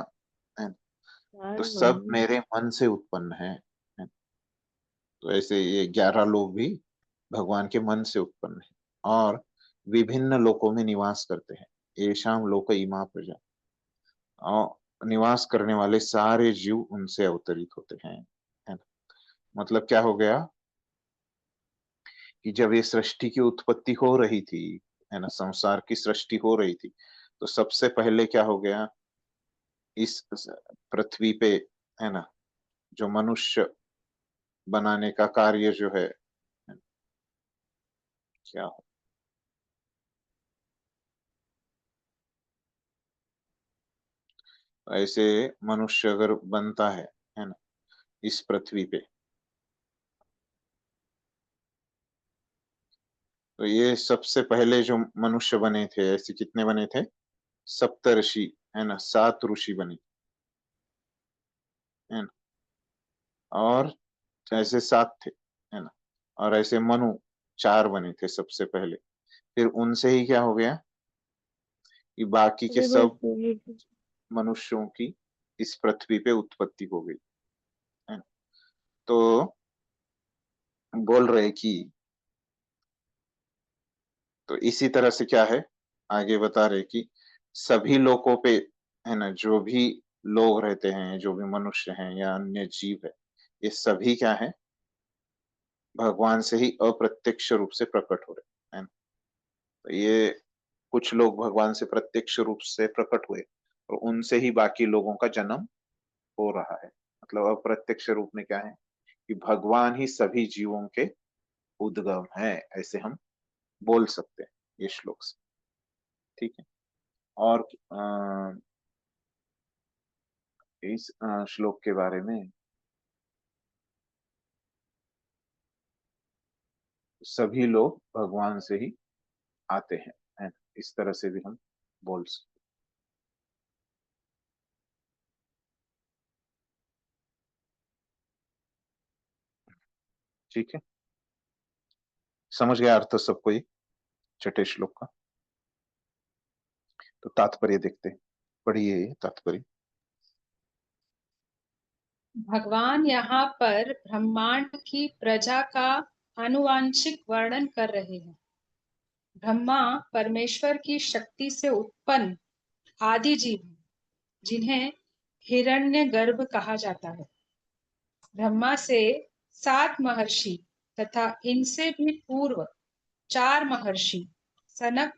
है? तो सब मेरे मन से उत्पन्न है? तो ऐसे ये 11 लोग भी भगवान के मन से उत्पन्न है और विभिन्न लोकों में निवास करते हैं। येषाम लोक इमा प्रजा, और निवास करने वाले सारे जीव उनसे अवतरित होते हैं, है ना। मतलब क्या हो गया कि जब ये सृष्टि की उत्पत्ति हो रही थी, है ना, संसार की सृष्टि हो रही थी, तो सबसे पहले क्या हो गया, इस पृथ्वी पे, है ना, जो मनुष्य बनाने का कार्य जो है, क्या हो, ऐसे मनुष्य अगर बनता है ना, इस पृथ्वी पे, तो ये सबसे पहले जो मनुष्य बने थे, ऐसे कितने बने थे, सप्तऋषि, है ना, 7 ऋषि बने, है ना, और ऐसे 7 थे, है ना, और ऐसे मनु 4 बने थे सबसे पहले। फिर उनसे ही क्या हो गया कि बाकी के सब मनुष्यों की इस पृथ्वी पे उत्पत्ति हो गई, है ना। तो बोल रहे कि तो इसी तरह से क्या है, आगे बता रहे कि सभी लोगों पे, है ना, जो भी लोग रहते हैं, जो भी मनुष्य हैं या अन्य जीव है, ये सभी क्या है, भगवान से ही अप्रत्यक्ष रूप से प्रकट हो रहे, है ना। तो ये कुछ लोग भगवान से प्रत्यक्ष रूप से प्रकट हुए और उनसे ही बाकी लोगों का जन्म हो रहा है। मतलब अप्रत्यक्ष रूप में क्या है कि भगवान ही सभी जीवों के उद्गम है, ऐसे हम बोल सकते हैं ये श्लोक से। ठीक है। और इस श्लोक के बारे में सभी लोग भगवान से ही आते हैं, है ना? इस तरह से भी हम बोल सकते। ठीक है, समझ गया अर्थ सबको ये छठे श्लोक का। तो तात्पर्य देखते हैं, पढ़िए ये तात्पर्य। भगवान यहाँ पर ब्रह्मांड की प्रजा का आनुवांशिक वर्णन कर रहे हैं। ब्रह्मा परमेश्वर की शक्ति से उत्पन्न आदि जीव हैं, जिन्हें हिरण्यगर्भ कहा जाता है। ब्रह्मा से 7 महर्षि तथा इनसे भी पूर्व 4 महर्षि सनक,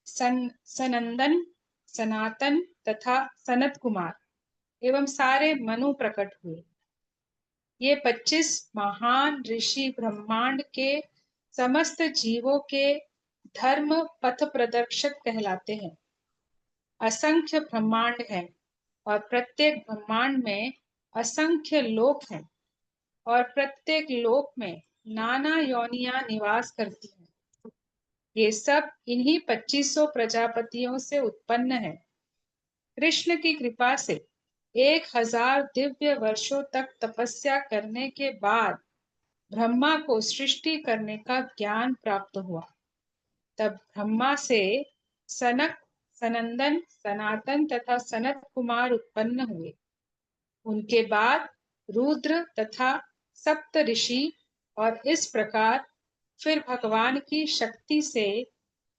सनंदन, सनातन तथा सनत कुमार एवं सारे मनु प्रकट हुए। ये 25 महान ऋषि ब्रह्मांड के समस्त जीवों के धर्म पथ प्रदर्शक कहलाते हैं। असंख्य ब्रह्मांड है और प्रत्येक ब्रह्मांड में असंख्य लोक हैं और प्रत्येक लोक में नाना योनियां निवास करती हैं। ये सब इन्हीं 2500 प्रजापतियों से उत्पन्न है। कृष्ण की कृपा से 1000 दिव्य वर्षों तक तपस्या करने के बाद ब्रह्मा को सृष्टि करने का ज्ञान प्राप्त हुआ। तब ब्रह्मा से सनक, सनंदन, सनातन तथा सनत कुमार उत्पन्न हुए। उनके बाद रुद्र तथा सप्त ऋषि और इस प्रकार फिर भगवान की शक्ति से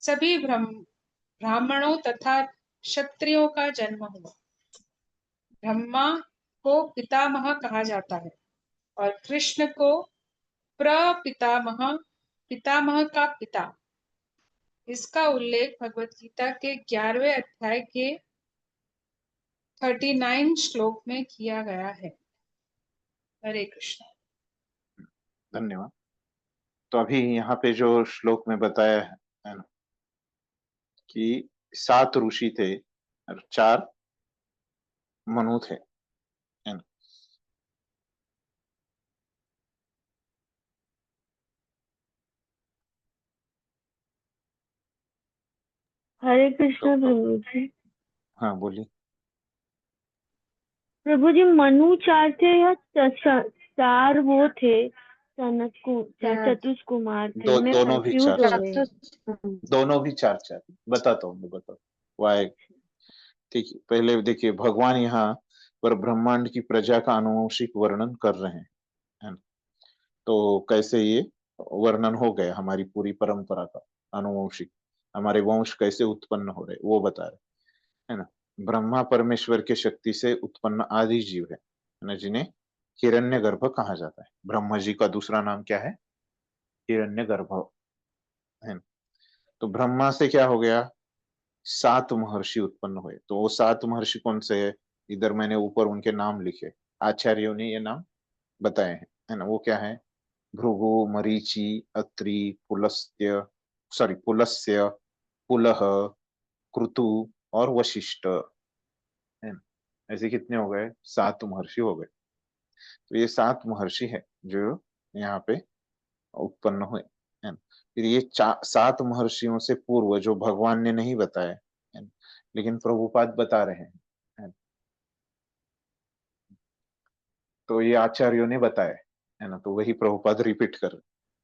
सभी ब्राह्मणों तथा क्षत्रियों का जन्म हुआ। ब्रह्मा को पितामह कहा जाता है और कृष्ण को प्रपितामह, पितामह का पिता। इसका उल्लेख भगवत गीता के 11वें अध्याय के 39 श्लोक में किया गया है। हरे कृष्ण। धन्यवाद। तो अभी यहाँ पे जो श्लोक में बताया है ना कि 7 ऋषि थे और 4 मनु थे, है ना। हरे तो कृष्ण प्रभु जी। हाँ बोलिए। प्रभु जी मनु 4 थे या 4 वो थे चतुष कुमार थे? मैं दोनों भी कंफ्यूज 4 हो 4, गई। दोनों भी 4 4। बताता हूँ मैं, बताता हूँ। वाह, ठीक है। पहले देखिए, भगवान यहाँ पर ब्रह्मांड की प्रजा का आनुवंशिक वर्णन कर रहे हैं, है ना। तो कैसे ये वर्णन हो गया हमारी पूरी परंपरा का, आनुवंशिक, हमारे वंश कैसे उत्पन्न हो रहे वो बता रहे, है ना। ब्रह्मा परमेश्वर के शक्ति से उत्पन्न आदि जीव है ना, जिन्हें हिरण्यगर्भ कहा जाता है। ब्रह्मा जी का दूसरा नाम क्या है? हिरण्यगर्भ, है ना। तो ब्रह्मा से क्या हो गया? 7 महर्षि उत्पन्न हुए। तो वो 7 महर्षि कौन से है? इधर मैंने ऊपर उनके नाम लिखे, आचार्यों ने ये नाम बताए हैं, है ना। वो क्या है? भृगु, मरीचि, अत्रि, पुलस्त्य, सॉरी पुलस्त्य, पुलह, क्रतु और वशिष्ठ, है ना। ऐसे कितने हो गए? 7 महर्षि हो गए। तो ये 7 महर्षि है जो यहाँ पे उत्पन्न हुए, है ना। फिर ये 7 महर्षियों से पूर्व जो भगवान ने नहीं बताया, है ना, लेकिन प्रभुपाद बता रहे हैं, है ना। तो ये आचार्यों ने बताया, है ना। तो वही प्रभुपाद रिपीट कर रहे,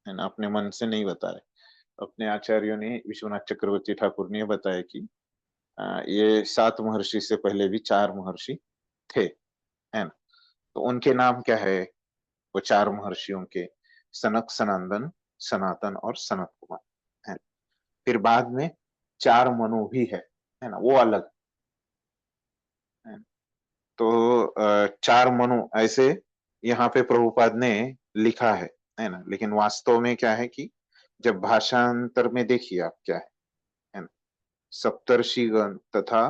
है ना, अपने मन से नहीं बता रहे। अपने आचार्यों ने, विश्वनाथ चक्रवर्ती ठाकुर ने बताया कि ये 7 महर्षि से पहले भी 4 महर्षि थे, है ना। तो उनके नाम क्या है? वो 4 महर्षियों के, सनक, सनंदन, सनातन और सनत कुमार, है। फिर बाद में 4 मनु भी है ना, वो अलग है। तो 4 मनु ऐसे यहाँ पे प्रभुपाद ने लिखा है ना। लेकिन वास्तव में क्या है कि जब भाषांतर में देखिए आप क्या है ना, सप्तर्षिगण तथा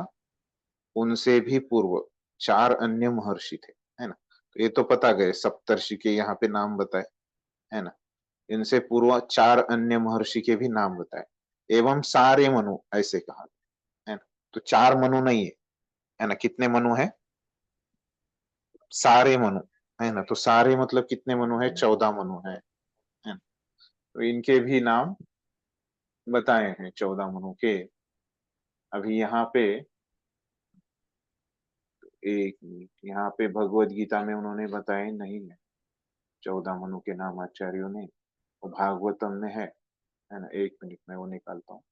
उनसे भी पूर्व 4 अन्य महर्षि थे, है ना। तो ये तो पता गए, सप्तर्षि के यहाँ पे नाम बताए, है ना। इनसे पूर्व 4 अन्य महर्षि के भी नाम बताए, एवं सारे मनु ऐसे कहा, है ना। तो 4 मनु नहीं है ना। कितने मनु है? सारे मनु, है ना। तो सारे मतलब कितने मनु है? 14 मनु है ना। तो इनके भी नाम बताए हैं, 14 मनु के। अभी यहाँ पे एक मिनट, यहाँ पे भगवत गीता में उन्होंने बताए नहीं है 14 मनु के नाम आचार्यों ने, वो भागवतम में है ना। एक मिनट में वो निकालता हूँ।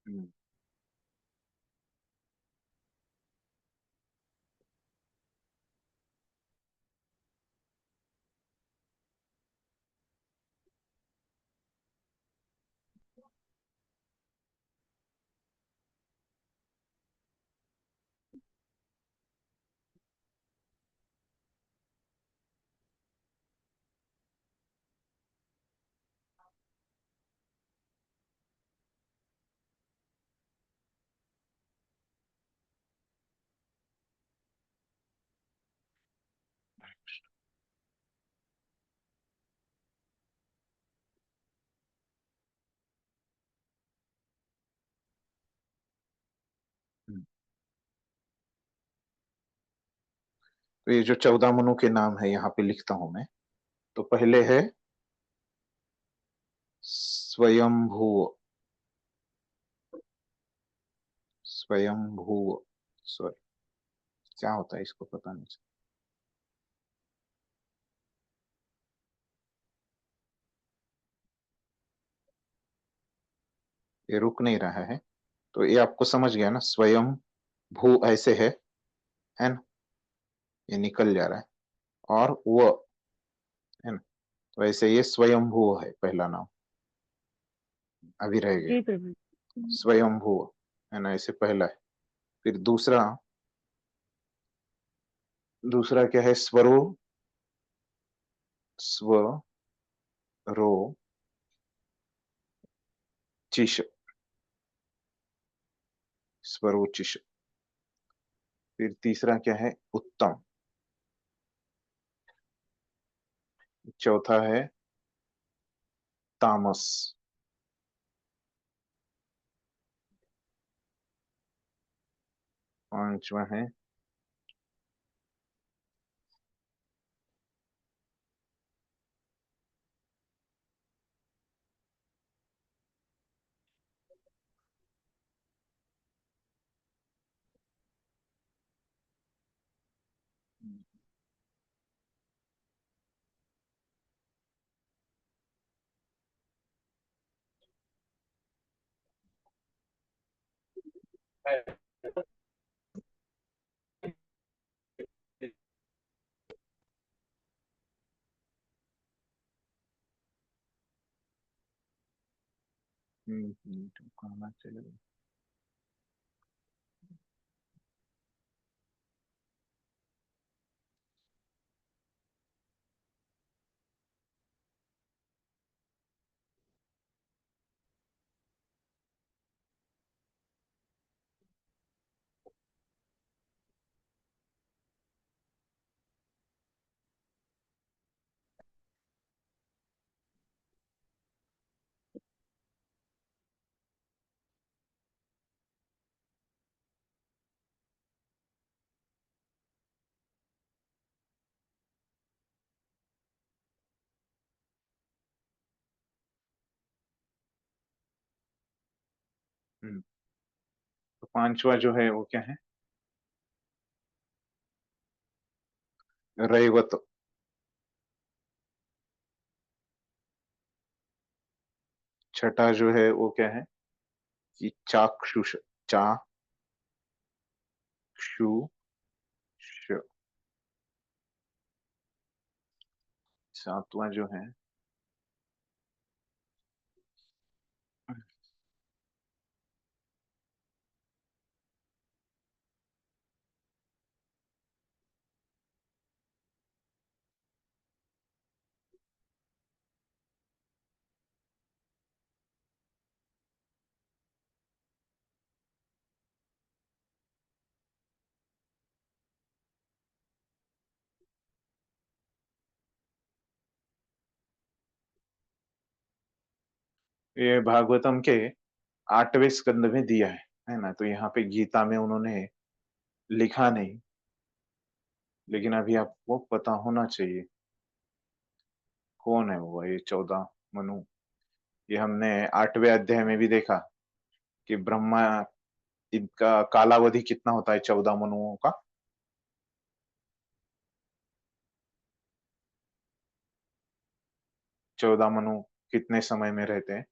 हम्म, हम्म। तो ये जो 14 मनु के नाम है यहाँ पे लिखता हूं मैं। तो पहले है स्वयंभू, स्वयंभू, सॉरी क्या होता है इसको पता नहीं। ये रुक नहीं रहा है। तो ये आपको समझ गया ना, स्वयं भू ऐसे है ना, ये निकल जा रहा है, और वो है ना, तो ऐसे ये स्वयंभू है पहला नाम, अभी रह गया जी प्रभु। स्वयंभू, है ना, ऐसे पहला है। फिर दूसरा, दूसरा क्या है, स्वरो, स्वरो चिश, स्वरोचिश। फिर तीसरा क्या है, उत्तम। चौथा है तामस। पांचवा है कहाँ चले गए? हम्म, तो पांचवा जो है वो क्या है, रैवत। छठा जो है वो क्या है, कि चाक्षुष, चाक्षुष। सातवां जो है, ये भागवतम के 8वें स्कंद में दिया है ना, तो यहाँ पे गीता में उन्होंने लिखा नहीं, लेकिन अभी आपको पता होना चाहिए कौन है वो, ये 14 मनु। ये हमने 8वें अध्याय में भी देखा कि ब्रह्मा, इनका कालावधि कितना होता है 14 मनुओं का, 14 मनु कितने समय में रहते हैं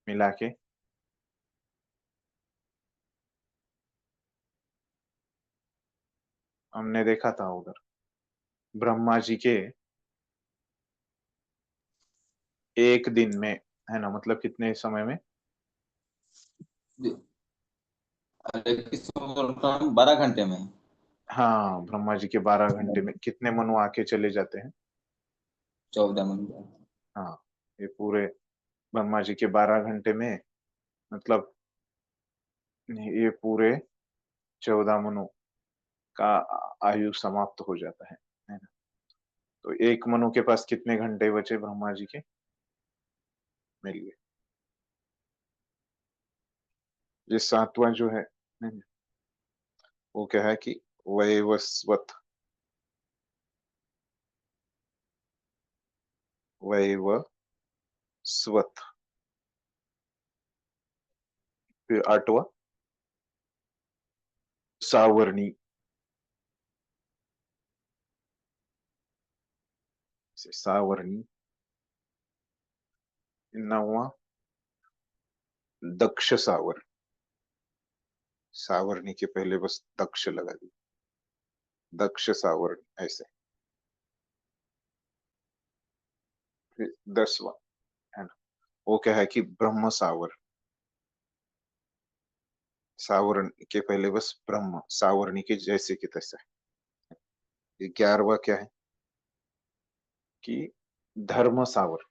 मिला के, हमने देखा था उधर। ब्रह्मा जी के एक दिन में, है ना, मतलब कितने समय में, अरे किसको बोल रहा हूँ, 12 घंटे में। हाँ, ब्रह्मा जी के 12 घंटे में कितने मनु आके चले जाते हैं। 14 मन। हाँ, ये पूरे ब्रह्मा जी के 12 घंटे में, मतलब ये पूरे 14 मनु का आयु समाप्त हो जाता है ना। तो एक मनु के पास कितने घंटे बचे ब्रह्मा जी के, मिल गए। ये सातवां जो है ना, वो क्या है कि वैवस्वत, वैवस्वत। फिर आठवां सावर्णी, सावर्णी। नौवां दक्ष सावर, सावरणी के पहले बस दक्ष लगा दी, दक्ष सावरणी ऐसे। फिर 10वां है ना, वो क्या है कि ब्रह्म सावर, सावरणी के पहले बस ब्रह्म, सावरणी के जैसे कि तैसे। 11वां क्या है कि धर्म सावर,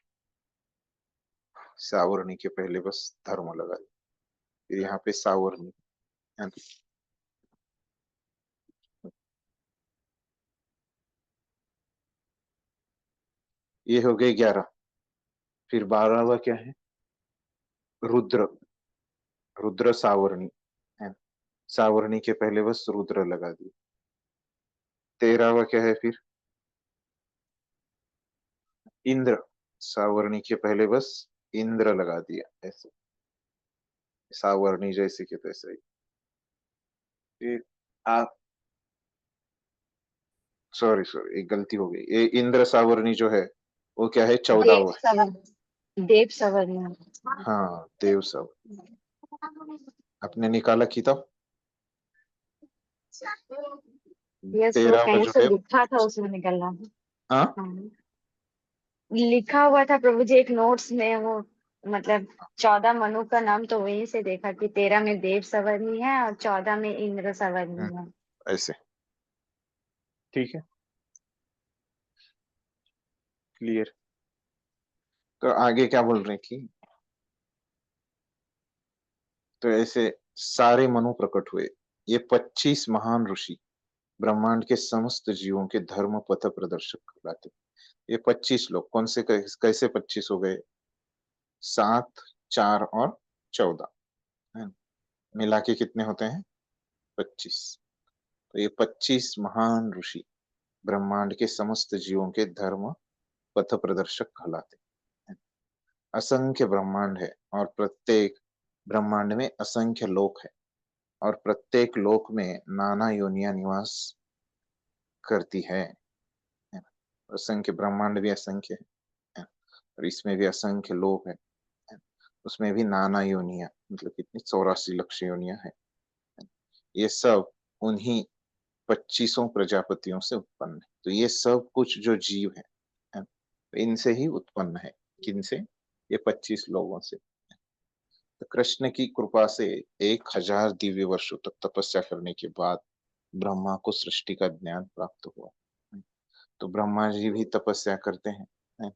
सावरणी के पहले बस धर्म लगा दी, फिर यहाँ पे सावरणी है ना। ये हो गए 11। फिर 12वां क्या है, रुद्र, रुद्र सावरणी है ना, सावरणी के पहले बस रुद्र लगा दी। 13वां क्या है फिर, इंद्र, सावरणी के पहले बस इंद्र लगा दिया ऐसे, सावरणी जैसे कि तैसे ही। फिर आप, सॉरी सॉरी एक गलती हो गई, ये इंद्र सावरणी जो है वो क्या है, 14वां है। देव सवर्ण। हाँ देव सावर, आपने निकाला किताब। यस, वो 13वां कहीं जो से है, लिखा था उसमें निकलना। हाँ हाँ, लिखा हुआ था प्रभु जी एक नोट्स में वो, मतलब 14 मनु का नाम तो वहीं से देखा कि 13 में देव सवर्णी है और 14 में इंद्र सवर्णी है। ऐसे, ठीक है, क्लियर। तो आगे क्या बोल रहे हैं कि तो ऐसे सारे मनु प्रकट हुए, ये 25 महान ऋषि ब्रह्मांड के समस्त जीवों के धर्म पथ प्रदर्शक कहलाते। ये 25 लोग कौन से, कैसे 25 हो गए, 7, 4 और 14 है ना? मिला के कितने होते हैं, 25। तो ये 25 महान ऋषि ब्रह्मांड के समस्त जीवों के धर्म पथ प्रदर्शक कहलाते हैं। असंख्य ब्रह्मांड है और प्रत्येक ब्रह्मांड में असंख्य लोक है और प्रत्येक लोक में नाना योनियां निवास करती है ना? असंख्य ब्रह्मांड भी असंख्य है और इसमें भी असंख्य लोक है ना? उसमें भी नाना योनियां, मतलब कितनी 84 लक्ष योनियां है। ये सब उन्हीं 25 प्रजापतियों से उत्पन्न है। तो ये सब कुछ जो जीव है, तो इनसे ही उत्पन्न है। किनसे, ये 25 लोगों से। तो कृष्ण की कृपा से 1000 दिव्य वर्षों तक तपस्या करने के बाद ब्रह्मा को सृष्टि का ज्ञान प्राप्त हुआ। तो ब्रह्मा जी भी तपस्या करते हैं।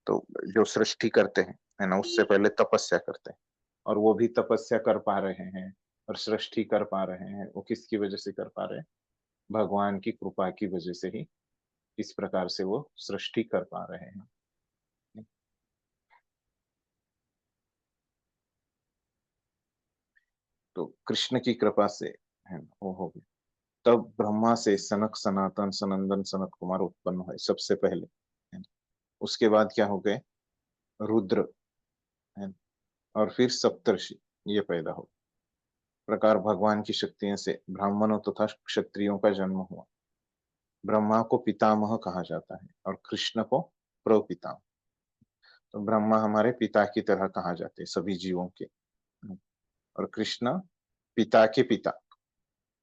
तो जो सृष्टि करते हैं है ना, उससे पहले तपस्या करते हैं, और वो भी तपस्या कर पा रहे हैं और सृष्टि कर पा रहे हैं। वो किसकी वजह से कर पा रहे हैं, भगवान की कृपा की वजह से ही इस प्रकार से वो सृष्टि कर पा रहे हैं। तो कृष्ण की कृपा से है ना, वो हो गया। तब ब्रह्मा से सनक सनातन सनंदन सनत कुमार उत्पन्न हुए सबसे पहले है ना। उसके बाद क्या हो गए, रुद्र है ना, और फिर सप्तर्षि ये पैदा हो। प्रकार भगवान की शक्तियों से ब्राह्मणों तथा क्षत्रियों का जन्म हुआ। ब्रह्मा को पितामह कहा जाता है और कृष्ण को प्रपितामह। तो ब्रह्मा हमारे पिता की तरह कहा जाते हैं सभी जीवों के, और कृष्ण पिता के पिता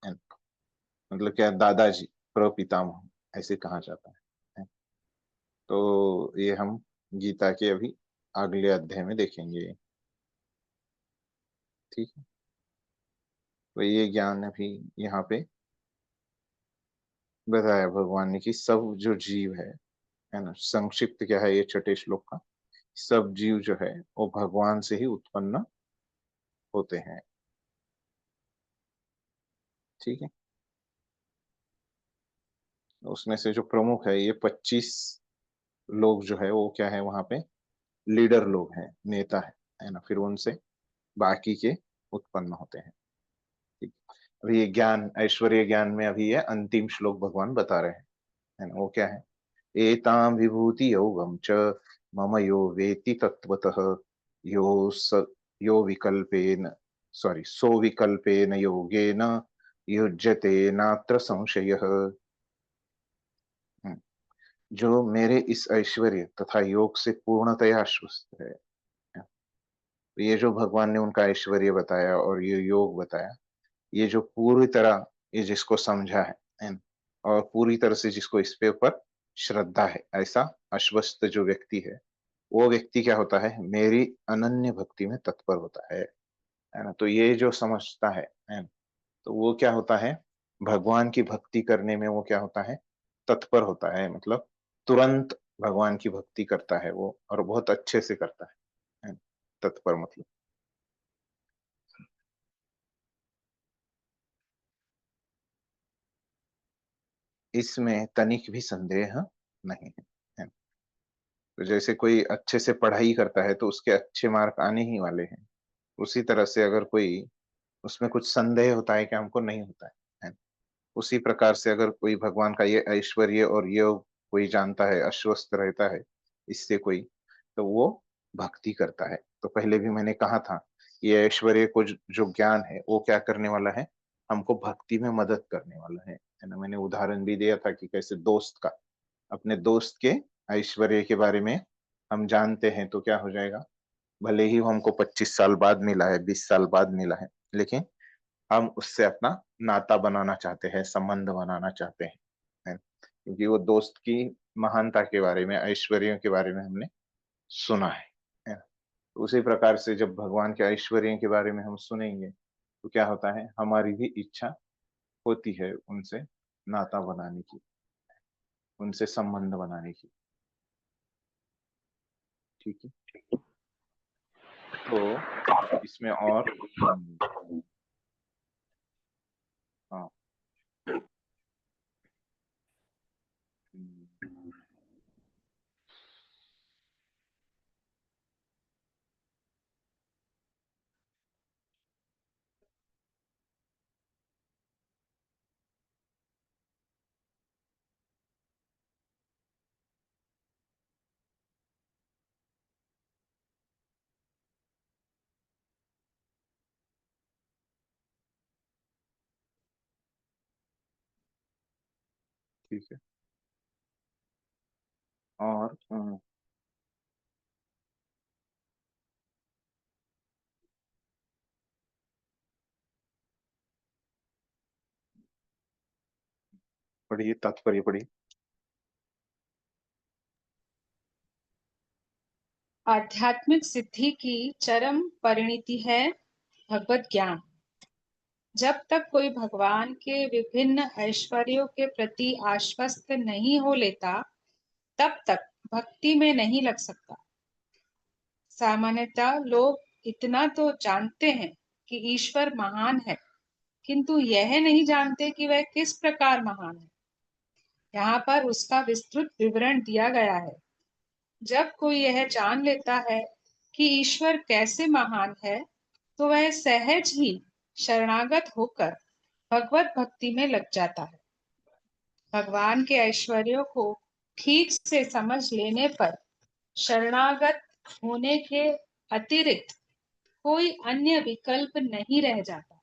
है ना? मतलब क्या, दादाजी, प्रपितामह ऐसे कहा जाता है। तो ये हम गीता के अभी अगले अध्याय में देखेंगे, ठीक है। तो ये ज्ञान अभी यहाँ पे बताया भगवान ने कि सब जो जीव है ना, संक्षिप्त क्या है ये 6ठे श्लोक का, सब जीव जो है वो भगवान से ही उत्पन्न होते हैं, ठीक है। उसमें से जो प्रमुख है ये 25 लोग जो है वो क्या है, वहां पे लीडर लोग हैं, नेता है ना, फिर उनसे बाकी के उत्पन्न होते हैं, ठीक। अभी ये ज्ञान, ऐश्वर्य ज्ञान में अभी ये अंतिम श्लोक भगवान बता रहे हैं, है ना, वो क्या है, एतां विभूति योगम च मम यो वेति तत्वतः यो स यो विकल्पेन, सॉरी सो विकल्पेन योगेन युज्यते नात्र संशयः। जो मेरे इस ऐश्वर्य तथा योग से पूर्णतया आश्वस्त है। तो ये जो भगवान ने उनका ऐश्वर्य बताया और ये योग बताया, ये जो पूरी तरह ये जिसको समझा है न? और पूरी तरह से जिसको इस पे ऊपर श्रद्धा है, ऐसा आश्वस्त जो व्यक्ति है, वो व्यक्ति क्या होता है, मेरी अनन्य भक्ति में तत्पर होता है ना? तो ये जो समझता है ना? तो वो क्या होता है, भगवान की भक्ति करने में वो क्या होता है, तत्पर होता है, मतलब तुरंत भगवान की भक्ति करता है वो, और बहुत अच्छे से करता है ना? तत्पर मतलब। इसमें तनिक भी संदेह नहीं है। तो जैसे कोई अच्छे से पढ़ाई करता है तो उसके अच्छे मार्क आने ही वाले हैं। उसी तरह से अगर कोई उसमें कुछ संदेह होता है कि हमको नहीं होता है। उसी प्रकार से अगर कोई भगवान का ये ऐश्वर्य और योग कोई जानता है, आश्वस्त रहता है इससे कोई, तो वो भक्ति करता है। तो पहले भी मैंने कहा था, ये ऐश्वर्य को जो ज्ञान है वो क्या करने वाला है, हमको भक्ति में मदद करने वाला है ना? मैंने उदाहरण भी दिया था कि कैसे दोस्त का, अपने दोस्त के ऐश्वर्य के बारे में हम जानते हैं तो क्या हो जाएगा, भले ही वो हमको 25 साल बाद मिला है, 20 साल बाद मिला है, लेकिन हम उससे अपना नाता बनाना चाहते हैं, संबंध बनाना चाहते हैं, क्योंकि वो दोस्त की महानता के बारे में, ऐश्वर्यों के बारे में हमने सुना है ना? तो उसी प्रकार से जब भगवान के ऐश्वर्य के बारे में हम सुनेंगे, तो क्या होता है, हमारी भी इच्छा होती है उनसे नाता बनाने की, उनसे संबंध बनाने की। ठीक है, तो इसमें और हाँ, ठीक है, और पढ़िए, तात्पर्य पढ़िए। आध्यात्मिक सिद्धि की चरम परिणति है भगवत ज्ञान। जब तक कोई भगवान के विभिन्न ऐश्वर्यों के प्रति आश्वस्त नहीं हो लेता, तब तक भक्ति में नहीं लग सकता। सामान्यतः लोग इतना तो जानते हैं कि ईश्वर महान है, किंतु यह नहीं जानते कि वह किस प्रकार महान है। यहाँ पर उसका विस्तृत विवरण दिया गया है। जब कोई यह जान लेता है कि ईश्वर कैसे महान है, तो वह सहज ही शरणागत होकर भगवत भक्ति में लग जाता है। भगवान के ऐश्वर्यों को ठीक से समझ लेने पर शरणागत होने के अतिरिक्त कोई अन्य विकल्प नहीं रह जाता।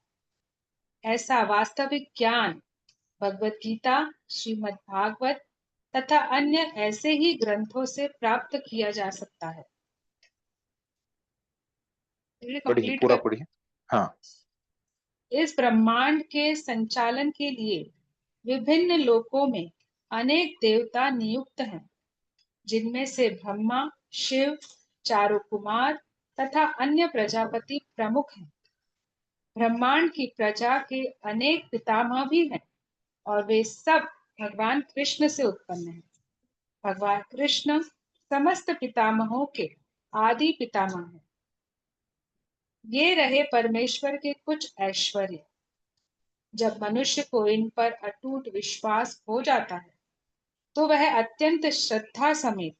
ऐसा वास्तविक ज्ञान भगवत गीता, श्रीमद् भागवत तथा अन्य ऐसे ही ग्रंथों से प्राप्त किया जा सकता है। पढ़िए, कंप्लीट पूरा कर। पढ़िए। हाँ, इस ब्रह्मांड के संचालन के लिए विभिन्न लोकों में अनेक देवता नियुक्त हैं, जिनमें से ब्रह्मा, शिव, चारों कुमार तथा अन्य प्रजापति प्रमुख हैं। ब्रह्मांड की प्रजा के अनेक पितामह भी हैं, और वे सब भगवान कृष्ण से उत्पन्न हैं। भगवान कृष्ण समस्त पितामहों के आदि पितामह हैं। ये रहे परमेश्वर के कुछ ऐश्वर्य। जब मनुष्य को इन पर अटूट विश्वास हो जाता है, तो वह अत्यंत श्रद्धा समेत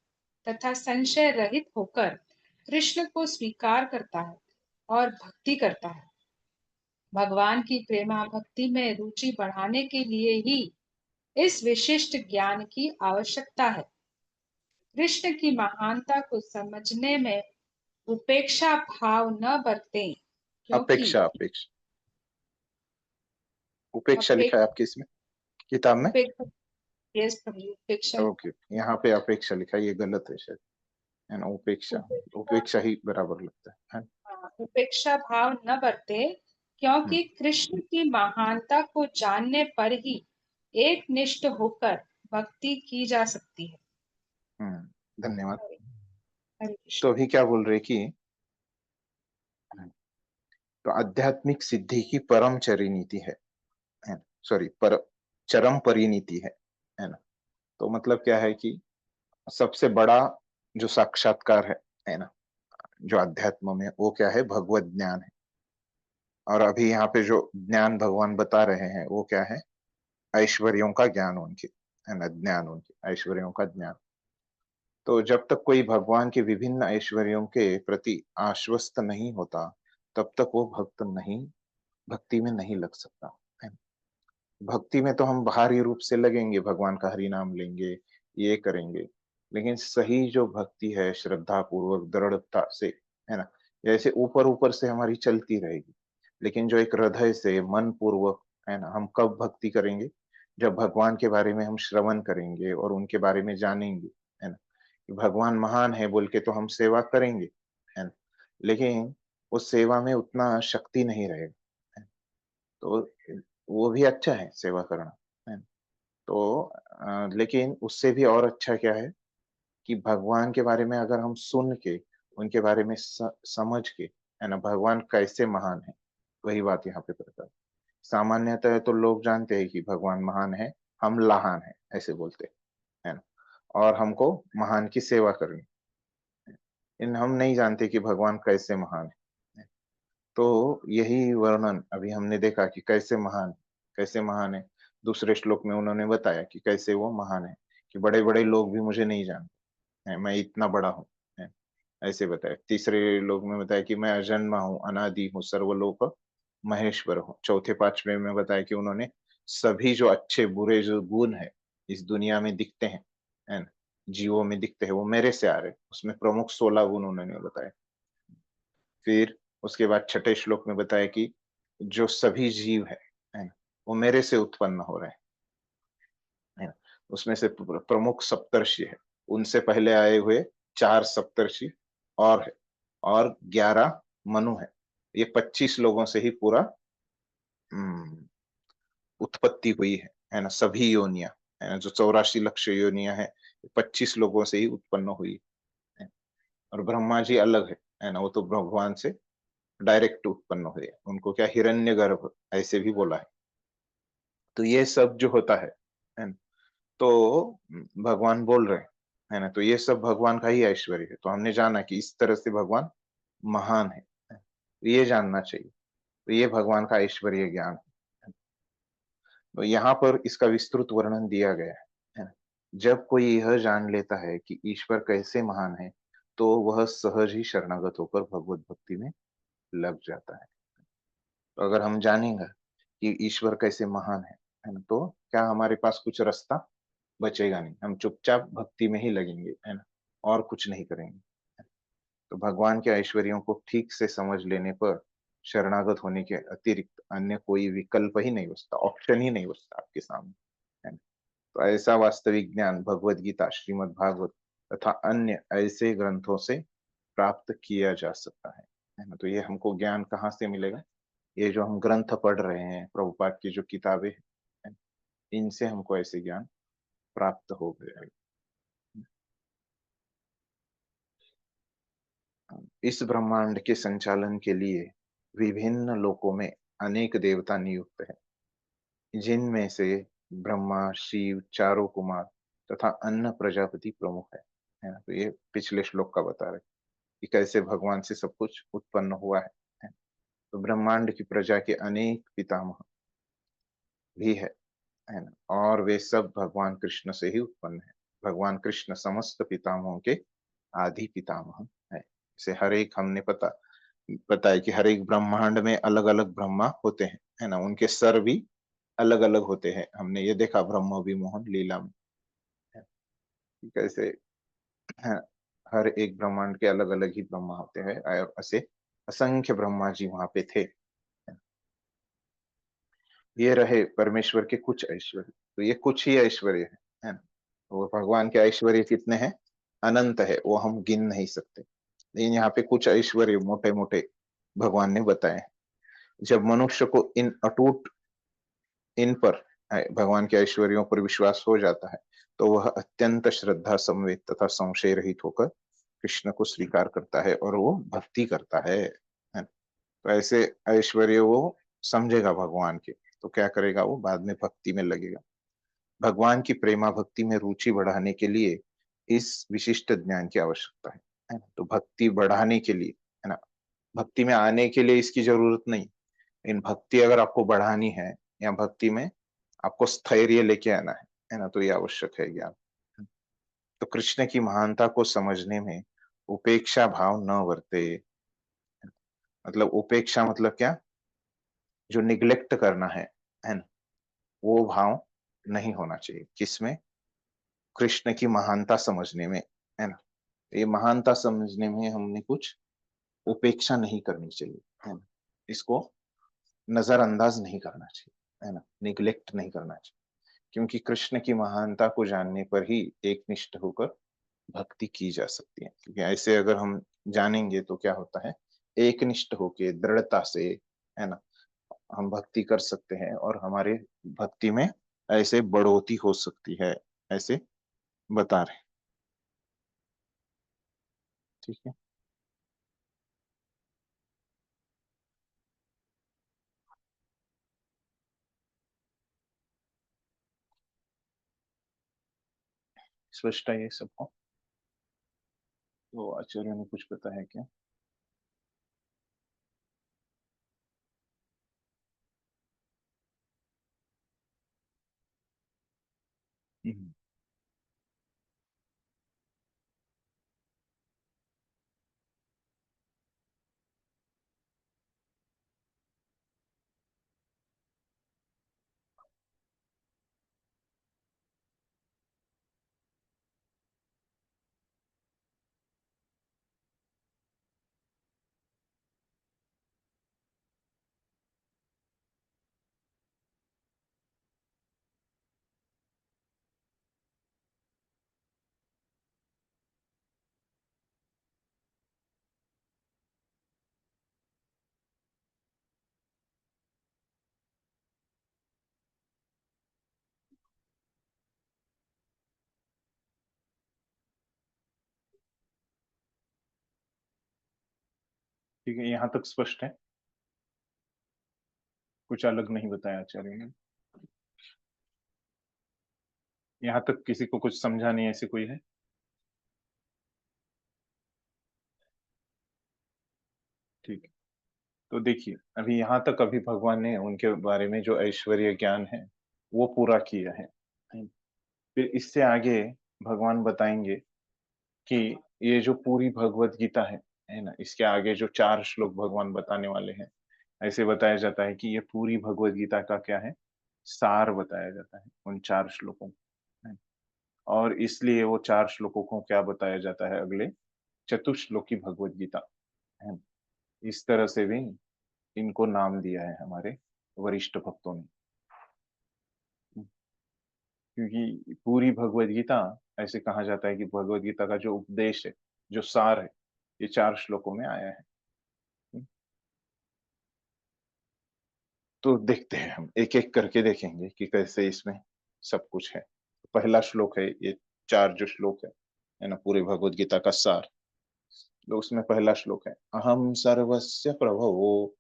तथा संशय रहित होकर कृष्ण को स्वीकार करता है और भक्ति करता है। भगवान की प्रेमा भक्ति में रुचि बढ़ाने के लिए ही इस विशिष्ट ज्ञान की आवश्यकता है। कृष्ण की महानता को समझने में उपेक्षा भाव न बरतें, क्योंकि अपेक्षा, अपेक्षा, उपेक्षा लिखा है आपके इसमें किताब में? उपेक्षा ओके, यहाँ पे अपेक्षा लिखा है, ये गलत है शायद, है ना? उपेक्षा, उपेक्षा ही बराबर लगता है। उपेक्षा भाव न बरते, क्योंकि कृष्ण की महानता को जानने पर ही एक निष्ठ होकर भक्ति की जा सकती है। धन्यवाद। हरे कृष्ण। तो अभी क्या बोल रहे कि तो आध्यात्मिक सिद्धि की परम चरिनीति है सॉरी पर चरम परिनीति है ना। तो मतलब क्या है कि सबसे बड़ा जो साक्षात्कार है ना, जो अध्यात्म में, वो क्या है? भगवत ज्ञान है। और अभी यहाँ पे जो ज्ञान भगवान बता रहे हैं वो क्या है? ऐश्वर्यों का ज्ञान उनके, है ना, ज्ञान उनके ऐश्वर्यों का ज्ञान। तो जब तक कोई भगवान के विभिन्न ऐश्वर्यों के प्रति आश्वस्त नहीं होता, तब तक वो भक्ति में नहीं लग सकता है। भक्ति में तो हम बाहरी रूप से लगेंगे, भगवान का हरि नाम लेंगे, ये करेंगे, लेकिन सही जो भक्ति है श्रद्धा पूर्वक दृढ़ता से, है ना, जैसे ऊपर ऊपर से हमारी चलती रहेगी, लेकिन जो एक हृदय से मन पूर्वक, है ना, हम कब भक्ति करेंगे? जब भगवान के बारे में हम श्रवण करेंगे और उनके बारे में जानेंगे, है ना, कि भगवान महान है बोल के तो हम सेवा करेंगे, है ना, लेकिन उस सेवा में उतना शक्ति नहीं रहेगा, है। तो वो भी अच्छा है सेवा करना, है। तो लेकिन उससे भी और अच्छा क्या है कि भगवान के बारे में अगर हम सुन के, उनके बारे में समझ के, है ना, भगवान कैसे महान है, वही बात यहाँ पे करता है। सामान्यतः तो लोग जानते हैं कि भगवान महान है, हम लहान है, ऐसे बोलते हैं, है ना, और हमको महान की सेवा करनी है। इन हम नहीं जानते कि भगवान कैसे महान है। तो यही वर्णन अभी हमने देखा कि कैसे महान है। दूसरे श्लोक में उन्होंने बताया कि कैसे वो महान है, कि बड़े-बड़े लोग भी मुझे नहीं जानते हैं, मैं इतना बड़ा हूँ, है, ऐसे बताया। तीसरे लोक में बताया कि मैं अजन्मा हूँ, अनादि हूँ, सर्वलोक महेश्वर हूँ। चौथे पांचवे में बताया कि उन्होंने सभी जो अच्छे बुरे जो गुण है इस दुनिया में दिखते हैं, है ना, जीवों में दिखते हैं, वो मेरे से आ रहे हैं। उसमें प्रमुख 16 गुण उन्होंने बताए। फिर उसके बाद छठे श्लोक में बताया कि जो सभी जीव है ना? वो मेरे से उत्पन्न हो रहे हैं, है ना? उसमें से प्रमुख सप्तर्षि है, उनसे पहले आए हुए 4 सप्तर्षि और है, और 11 मनु है। ये 25 लोगों से ही पूरा उम, उत्पत्ति हुई है ना? सभी योनियाँ, है ना? जो 84 लक्ष योनियाँ हैं, 25 लोगों से ही उत्पन्न हुई है। और ब्रह्मा जी अलग है ना? वो तो भगवान से डायरेक्ट उत्पन्न हुए। उनको क्या हिरण्यगर्भ ऐसे भी बोला है। तो ये सब जो होता है ना? तो भगवान बोल रहे हैं, है ना? तो ये सब भगवान का ही ऐश्वर्य है। तो हमने जाना कि इस तरह से भगवान महान है। तो ये जानना चाहिए। तो ये भगवान का ऐश्वर्य ज्ञान है। तो यहाँ पर इसका विस्तृत वर्णन दिया गया है ना? जब कोई यह जान लेता है कि ईश्वर कैसे महान है, तो वह सहज ही शरणागत होकर भगवत भक्ति में लग जाता है। तो अगर हम जानेंगे कि ईश्वर कैसे महान है ना? तो क्या हमारे पास कुछ रास्ता बचेगा नहीं, हम चुपचाप भक्ति में ही लगेंगे, है ना? और कुछ नहीं करेंगे। तो भगवान के ऐश्वर्यों को ठीक से समझ लेने पर शरणागत होने के अतिरिक्त अन्य कोई विकल्प ही नहीं बचता, ऑप्शन ही नहीं बचता आपके सामने, है ना? तो ऐसा वास्तविक ज्ञान भगवत गीता, श्रीमद् भागवत तथा अन्य ऐसे ग्रंथों से प्राप्त किया जा सकता है ना? तो ये हमको ज्ञान कहाँ से मिलेगा? ये जो हम ग्रंथ पढ़ रहे हैं, प्रभुपाद की जो किताबें हैं, इनसे हमको ऐसे ज्ञान प्राप्त हो गया है। इस ब्रह्मांड के संचालन के लिए विभिन्न लोकों में अनेक देवता नियुक्त हैं, जिनमें से ब्रह्मा, शिव, चारों कुमार तथा अन्य प्रजापति प्रमुख है ना? तो ये पिछले श्लोक का बता रहे हैं कि कैसे भगवान से सब कुछ उत्पन्न हुआ है। तो ब्रह्मांड की प्रजा के अनेक पितामह भी है ना? और वे सब भगवान कृष्ण से ही उत्पन्न है। भगवान कृष्ण समस्त पितामहों के आदि पितामह है। जैसे हर एक हमने पता है कि हर एक ब्रह्मांड में अलग-अलग ब्रह्मा होते हैं, है ना? उनके सर भी अलग-अलग होते हैं। हमने ये देखा ब्रह्म विमोहन लीला में, है। कैसे हाँ, हर एक ब्रह्मांड के अलग-अलग ही ब्रह्मा होते हैं और ऐसे असंख्य ब्रह्मा जी वहाँ पे थे। ये रहे परमेश्वर के कुछ ऐश्वर्य। तो ये कुछ ही ऐश्वर्य है ना? वो भगवान के ऐश्वर्य कितने हैं? अनंत है, वो हम गिन नहीं सकते। लेकिन यहाँ पे कुछ ऐश्वर्य मोटे-मोटे भगवान ने बताए हैं। जब मनुष्य को इन अटूट इन पर भगवान के ऐश्वर्यों पर विश्वास हो जाता है, तो वह अत्यंत श्रद्धा, संवेद तथा संशय रहित होकर कृष्ण को स्वीकार करता है और वो भक्ति करता है। तो ऐसे ऐश्वर्य वो समझेगा भगवान के, तो क्या करेगा, वो बाद में भक्ति में लगेगा। भगवान की प्रेमा भक्ति में रुचि बढ़ाने के लिए इस विशिष्ट ज्ञान की आवश्यकता है ना। तो भक्ति बढ़ाने के लिए, है ना, भक्ति में आने के लिए इसकी जरूरत नहीं। इन भक्ति अगर आपको बढ़ानी है या भक्ति में आपको स्थैर्य लेके आना है ना, तो ये आवश्यक है ज्ञान। तो कृष्ण की महानता को समझने में उपेक्षा भाव न वर्ते। मतलब उपेक्षा मतलब क्या, जो निग्लेक्ट करना है ना, वो भाव नहीं होना चाहिए। किसमें? कृष्ण की महानता समझने में, है ना। ये महानता समझने में हमने कुछ उपेक्षा नहीं करनी चाहिए, है ना। इसको नजरअंदाज नहीं करना चाहिए, है ना, निग्लेक्ट नहीं करना चाहिए। क्योंकि कृष्ण की महानता को जानने पर ही एकनिष्ठ होकर भक्ति की जा सकती है। क्योंकि ऐसे अगर हम जानेंगे तो क्या होता है, एकनिष्ठ होके दृढ़ता से, है ना, हम भक्ति कर सकते हैं और हमारे भक्ति में ऐसे बढ़ोतरी हो सकती है, ऐसे बता रहे। ठीक है। स्पष्ट है ये सबको? तो आचार्य ने कुछ पता है क्या? हम्म। ठीक है, यहाँ तक स्पष्ट है, कुछ अलग नहीं बताया आचार्य ने। यहाँ तक किसी को कुछ समझा नहीं, ऐसे कोई है? ठीक है। तो देखिए, अभी यहाँ तक अभी भगवान ने उनके बारे में जो ऐश्वर्य ज्ञान है वो पूरा किया है। फिर इससे आगे भगवान बताएंगे कि ये जो पूरी भगवत गीता है ना, इसके आगे जो 4 श्लोक भगवान बताने वाले हैं, ऐसे बताया जाता है कि ये पूरी भगवत गीता का क्या है, सार बताया जाता है उन 4 श्लोकों में। और इसलिए वो 4 श्लोकों को क्या बताया जाता है, अगले चतुश्लोकी भगवत गीता, है। इस तरह से भी इनको नाम दिया है हमारे वरिष्ठ भक्तों ने। क्योंकि पूरी भगवत गीता, ऐसे कहा जाता है कि भगवत गीता का जो उपदेश है, जो सार है, ये 4 श्लोकों में आया है। तो देखते हैं, हम एक एक करके देखेंगे कि कैसे इसमें सब कुछ है। पहला श्लोक है, ये 4 जो श्लोक है ना, पूरी भगवत गीता का सार। तो उसमें पहला श्लोक है, अहम सर्वस्य प्रभवो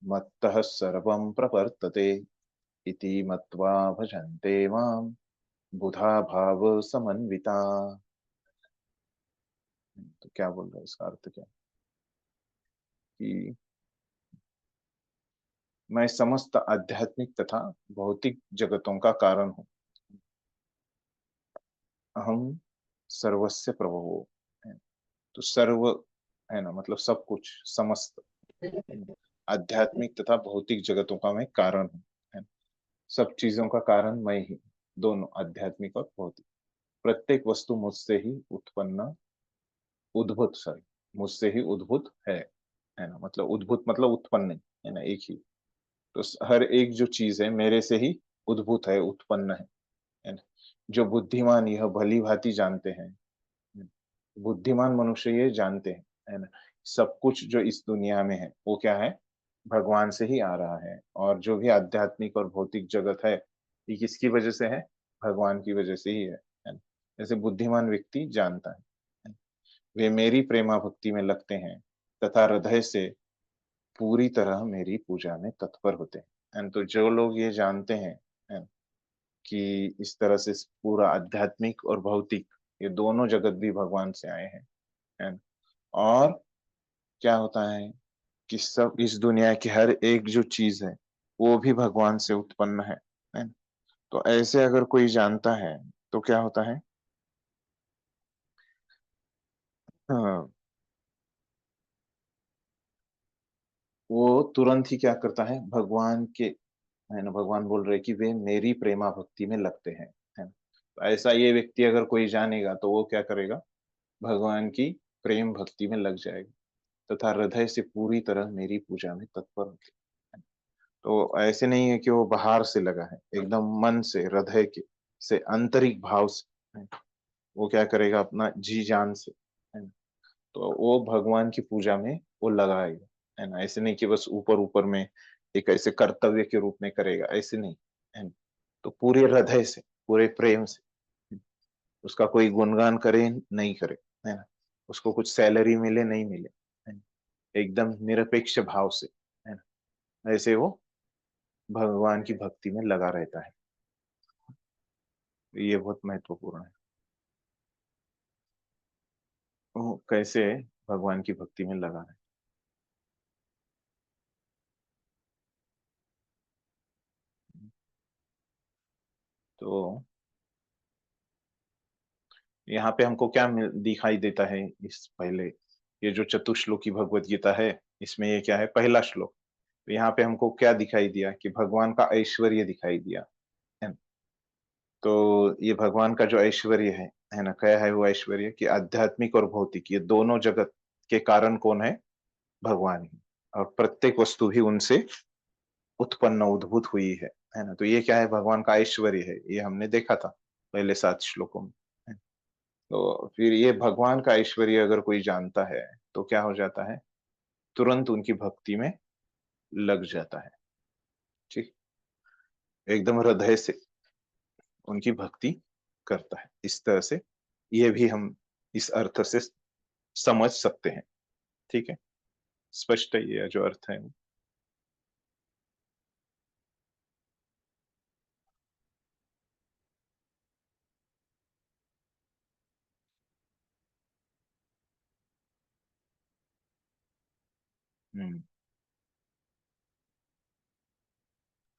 मत्तः सर्वं प्रवर्तते इति मत्वा भजन्ते माम बुधा भाव समन्विता। तो क्या बोल रहे हैं, इसका अर्थ क्या है? कि मैं समस्त आध्यात्मिक तथा भौतिक जगतों का कारण हूँ। अहम सर्वस्य प्रभवो, है। तो सर्व, है ना, मतलब सब कुछ, समस्त, आध्यात्मिक तथा भौतिक जगतों का मैं कारण हूँ, है। सब चीजों का कारण मैं ही, दोनों आध्यात्मिक और भौतिक। प्रत्येक वस्तु मुझसे ही उत्पन्न, उद्भूत, सॉरी, मुझसे ही उद्भूत है ना, मतलब उद्भूत मतलब उत्पन्न नहीं, है ना, एक ही। तो हर एक जो चीज है मेरे से ही उद्भूत है, उत्पन्न है ना। जो बुद्धिमान यह भली भांति जानते हैं, बुद्धिमान मनुष्य ये जानते हैं, है ना, सब कुछ जो इस दुनिया में है वो क्या है, भगवान से ही आ रहा है, और जो भी आध्यात्मिक और भौतिक जगत है, ये किसकी वजह से है? भगवान की वजह से ही है ना? जैसे बुद्धिमान व्यक्ति जानता है। वे मेरी प्रेमा भक्ति में लगते हैं तथा हृदय से पूरी तरह मेरी पूजा में तत्पर होते हैं। तो जो लोग ये जानते हैं है ना, कि इस तरह से पूरा आध्यात्मिक और भौतिक ये दोनों जगत भी भगवान से आए हैं, है ना? और क्या होता है कि सब इस दुनिया की हर एक जो चीज है वो भी भगवान से उत्पन्न है ना? तो ऐसे अगर कोई जानता है तो क्या होता है? हाँ, वो तुरंत ही क्या करता है? भगवान के, है ना, भगवान बोल रहे हैं कि वे मेरी प्रेमा भक्ति में लगते हैं, है ना? तो ऐसा ये व्यक्ति अगर कोई जानेगा तो वो क्या करेगा? भगवान की प्रेम भक्ति में लग जाएगा तथा हृदय से पूरी तरह मेरी पूजा में तत्पर होगा। तो ऐसे नहीं है कि वो बाहर से लगा है, एकदम मन से, हृदय के से, आंतरिक भाव से, है। वो क्या करेगा? अपना जी जान से, है ना? तो वो भगवान की पूजा में वो लगाएगा, है ना? ऐसे नहीं कि बस ऊपर ऊपर में एक ऐसे कर्तव्य के रूप में करेगा, ऐसे नहीं, है ना? तो पूरे हृदय से, पूरे प्रेम से, उसका कोई गुणगान करे नहीं करे, है ना? उसको कुछ सैलरी मिले नहीं मिले, है ना? एकदम निरपेक्ष भाव से, है ना? ऐसे वो भगवान की भक्ति में लगा रहता है। ये बहुत महत्वपूर्ण है। तो कैसे भगवान की भक्ति में लगा है? तो यहाँ पे हमको क्या दिखाई देता है? इस पहले ये जो चतुश्लोकी भगवत गीता है, इसमें ये क्या है? पहला श्लोक। तो यहाँ पे हमको क्या दिखाई दिया? कि भगवान का ऐश्वर्य दिखाई दिया, है ना? तो ये भगवान का जो ऐश्वर्य है ना, क्या है वो ऐश्वर्य? कि आध्यात्मिक और भौतिक ये दोनों जगत के कारण कौन है? भगवान ही। और प्रत्येक वस्तु भी उनसे उत्पन्न, उद्भूत हुई है ना? तो ये क्या है? भगवान का ऐश्वर्य है, ये हमने देखा था पहले 7 श्लोकों में, है। तो फिर ये भगवान का ऐश्वर्य अगर कोई जानता है तो क्या हो जाता है? तुरंत उनकी भक्ति में लग जाता है, ठीक, एकदम हृदय से उनकी भक्ति करता है। इस तरह से ये भी हम इस अर्थ से समझ सकते हैं, ठीक है? स्पष्ट है ये जो अर्थ है? हम्म।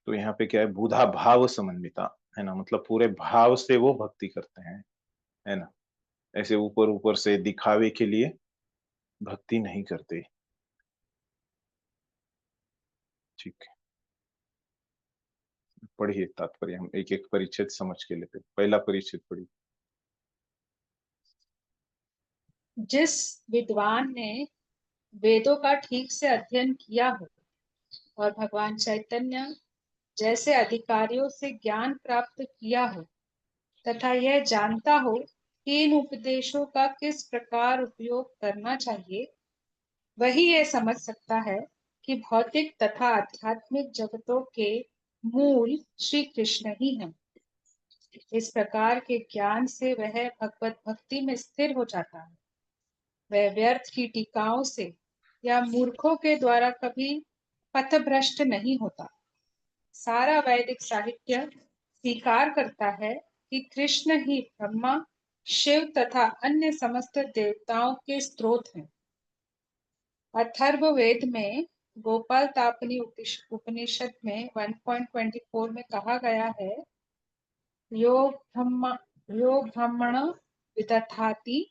तो यहाँ पे क्या है? बुधा भाव समन्विता, है ना? मतलब पूरे भाव से वो भक्ति करते हैं, है ना? ऐसे ऊपर ऊपर से दिखावे के लिए भक्ति नहीं करते, ठीक है? पढ़िए तात्पर्य, हम एक एक परिच्छेद समझ के लेते हैं। पहला परिच्छेद पढ़िए। जिस विद्वान ने वेदों का ठीक से अध्ययन किया हो और भगवान चैतन्य जैसे अधिकारियों से ज्ञान प्राप्त किया हो तथा यह जानता हो कि इन उपदेशों का किस प्रकार उपयोग करना चाहिए, वही ये समझ सकता है कि भौतिक तथा आध्यात्मिक जगतों के मूल श्री कृष्ण ही हैं। इस प्रकार के ज्ञान से वह भगवत भक्ति में स्थिर हो जाता है। वह व्यर्थ की टीकाओं से या मूर्खों के द्वारा कभी पथभ्रष्ट नहीं होता। सारा वैदिक साहित्य स्वीकार करता है कि कृष्ण ही ब्रह्मा, शिव तथा अन्य समस्त देवताओं के स्रोत हैं। अथर्ववेद में गोपाल तापनी उपनिषद में 1.24 में कहा गया है, यो ब्रह्म यो ब्रह्मण विदधाति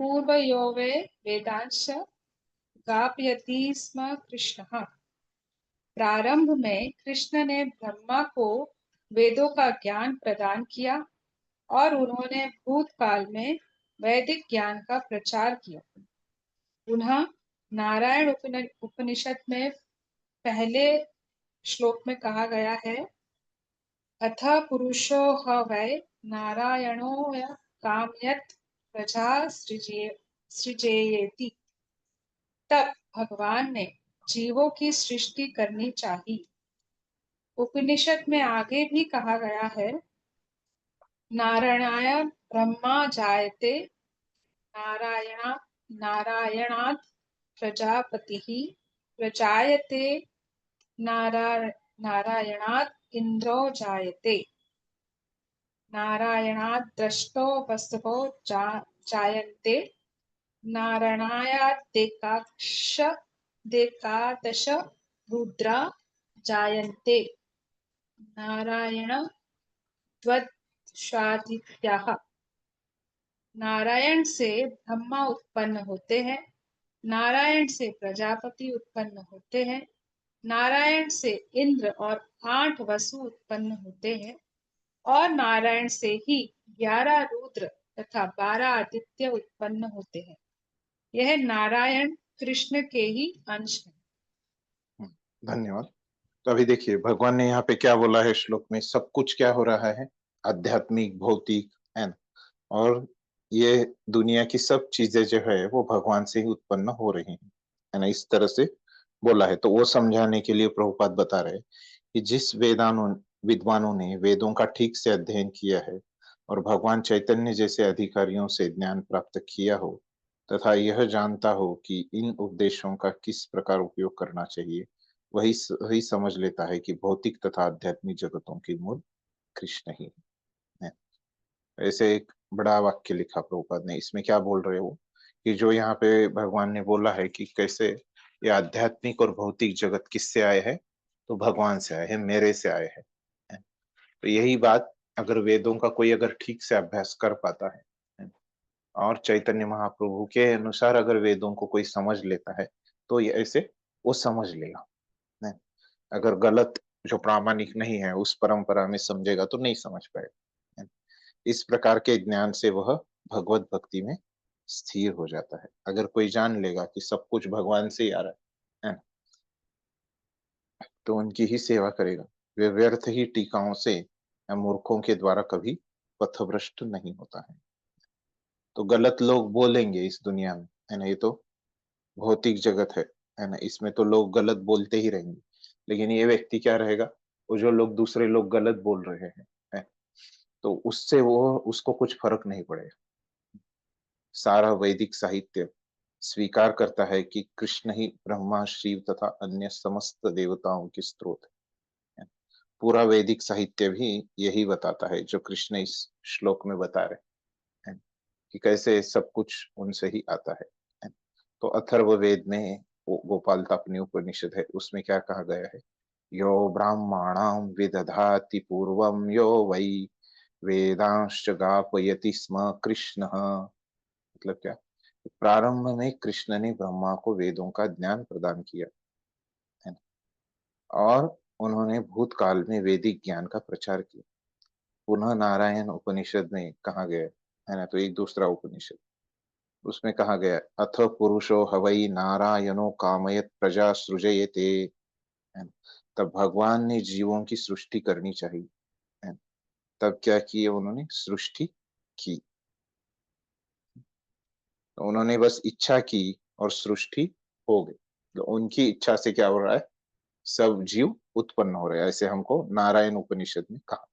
पूर्वयो वे वेदांश गापयति स्म कृष्णः। प्रारंभ में कृष्ण ने ब्रह्मा को वेदों का ज्ञान प्रदान किया और उन्होंने भूतकाल में वैदिक ज्ञान का प्रचार किया। पुनः नारायण उपनिषद में पहले श्लोक में कहा गया है, अथ पुरुषो ह वै नारायणो कामयत् प्रजा सृजेयेति। तब भगवान ने जीवों की सृष्टि करनी चाहिए। उपनिषद में आगे भी कहा गया है, नारायणाय ब्रह्मा जायते, नारायणा नारायणात् प्रजापतिः, प्रजायते नारायणात् इन्द्रो जायते, नारायणात् दृष्टो वसवो जायन्ते, नारायणादेकादश रुद्रा जायन्ते, नारायण द्वदशादित्याः। नारायण से ब्रह्मा उत्पन्न होते हैं, नारायण से प्रजापति उत्पन्न होते हैं, नारायण से इंद्र और 8 वसु उत्पन्न होते हैं, और नारायण से ही 11 रुद्र तथा 12 आदित्य उत्पन्न होते हैं। यह नारायण कृष्ण के ही अंश है। धन्यवाद। तो अभी देखिए भगवान ने यहाँ पे क्या बोला है श्लोक में, सब कुछ क्या हो रहा है, आध्यात्मिक भौतिक है ना, और ये दुनिया की सब चीजें जो है वो भगवान से ही उत्पन्न हो रही हैं, है ना, इस तरह से बोला है। तो वो समझाने के लिए प्रभुपाद बता रहे हैं कि जिस विद्वानों ने वेदों का ठीक से अध्ययन किया है और भगवान चैतन्य जैसे अधिकारियों से ज्ञान प्राप्त किया हो तथा यह जानता हो कि इन उपदेशों का किस प्रकार उपयोग करना चाहिए, वही समझ लेता है कि भौतिक तथा आध्यात्मिक जगतों की मूल कृष्ण ही है। ऐसे एक बड़ा वाक्य लिखा प्रभुपाद ने, इसमें क्या बोल रहे हो कि जो यहाँ पे भगवान ने बोला है कि कैसे ये आध्यात्मिक और भौतिक जगत किससे आए हैं, तो भगवान से आए हैं, मेरे से आए हैं। तो यही बात अगर वेदों का कोई अगर ठीक से अभ्यास कर पाता है, और चैतन्य महाप्रभु के अनुसार अगर वेदों को कोई समझ लेता है, तो ये ऐसे वो समझ लेगा। है। अगर गलत जो प्रामाणिक नहीं है उस परंपरा में समझेगा तो नहीं समझ पाएगा। है। इस प्रकार के ज्ञान से वह भगवत भक्ति में स्थिर हो जाता है। अगर कोई जान लेगा कि सब कुछ भगवान से ही आ रहा है ना, तो उनकी ही सेवा करेगा। वे व्यर्थ ही टीकाओं से या मूर्खों के द्वारा कभी पथभ्रष्ट नहीं होता है। तो गलत लोग बोलेंगे इस दुनिया में, है ना, ये तो भौतिक जगत है ना, इसमें तो लोग गलत बोलते ही रहेंगे। लेकिन ये व्यक्ति क्या रहेगा, वो जो लोग दूसरे लोग गलत बोल रहे हैं, है, तो उससे वो उसको कुछ फर्क नहीं पड़ेगा। सारा वैदिक साहित्य स्वीकार करता है कि कृष्ण ही ब्रह्मा शिव तथा अन्य समस्त देवताओं के स्रोत है। पूरा वैदिक साहित्य भी यही बताता है जो कृष्ण इस श्लोक में बता रहे हैं, कि कैसे सब कुछ उनसे ही आता है। तो अथर्ववेद में वो गोपाल तापनी उपनिषद है, उसमें क्या कहा गया है, यो ब्राह्मणां विदधाति पूर्वं यो वै वेदांश्च गापयति स्म कृष्ण। मतलब क्या, प्रारंभ में कृष्ण ने ब्रह्मा को वेदों का ज्ञान प्रदान किया, है ना, और उन्होंने भूतकाल में वैदिक ज्ञान का प्रचार किया। पुनः नारायण उपनिषद में कहा गया है ना, तो एक दूसरा उपनिषद उसमें कहा गया, अथ पुरुषो हवई नारायणो कामयत प्रजा सृजयते, है ना? तब भगवान ने जीवों की सृष्टि करनी चाहिए, है ना? तब क्या किए उन्होंने, सृष्टि की। तो उन्होंने बस इच्छा की और सृष्टि हो गई। तो उनकी इच्छा से क्या हो रहा है, सब जीव उत्पन्न हो रहे हैं, ऐसे हमको नारायण उपनिषद में कहा,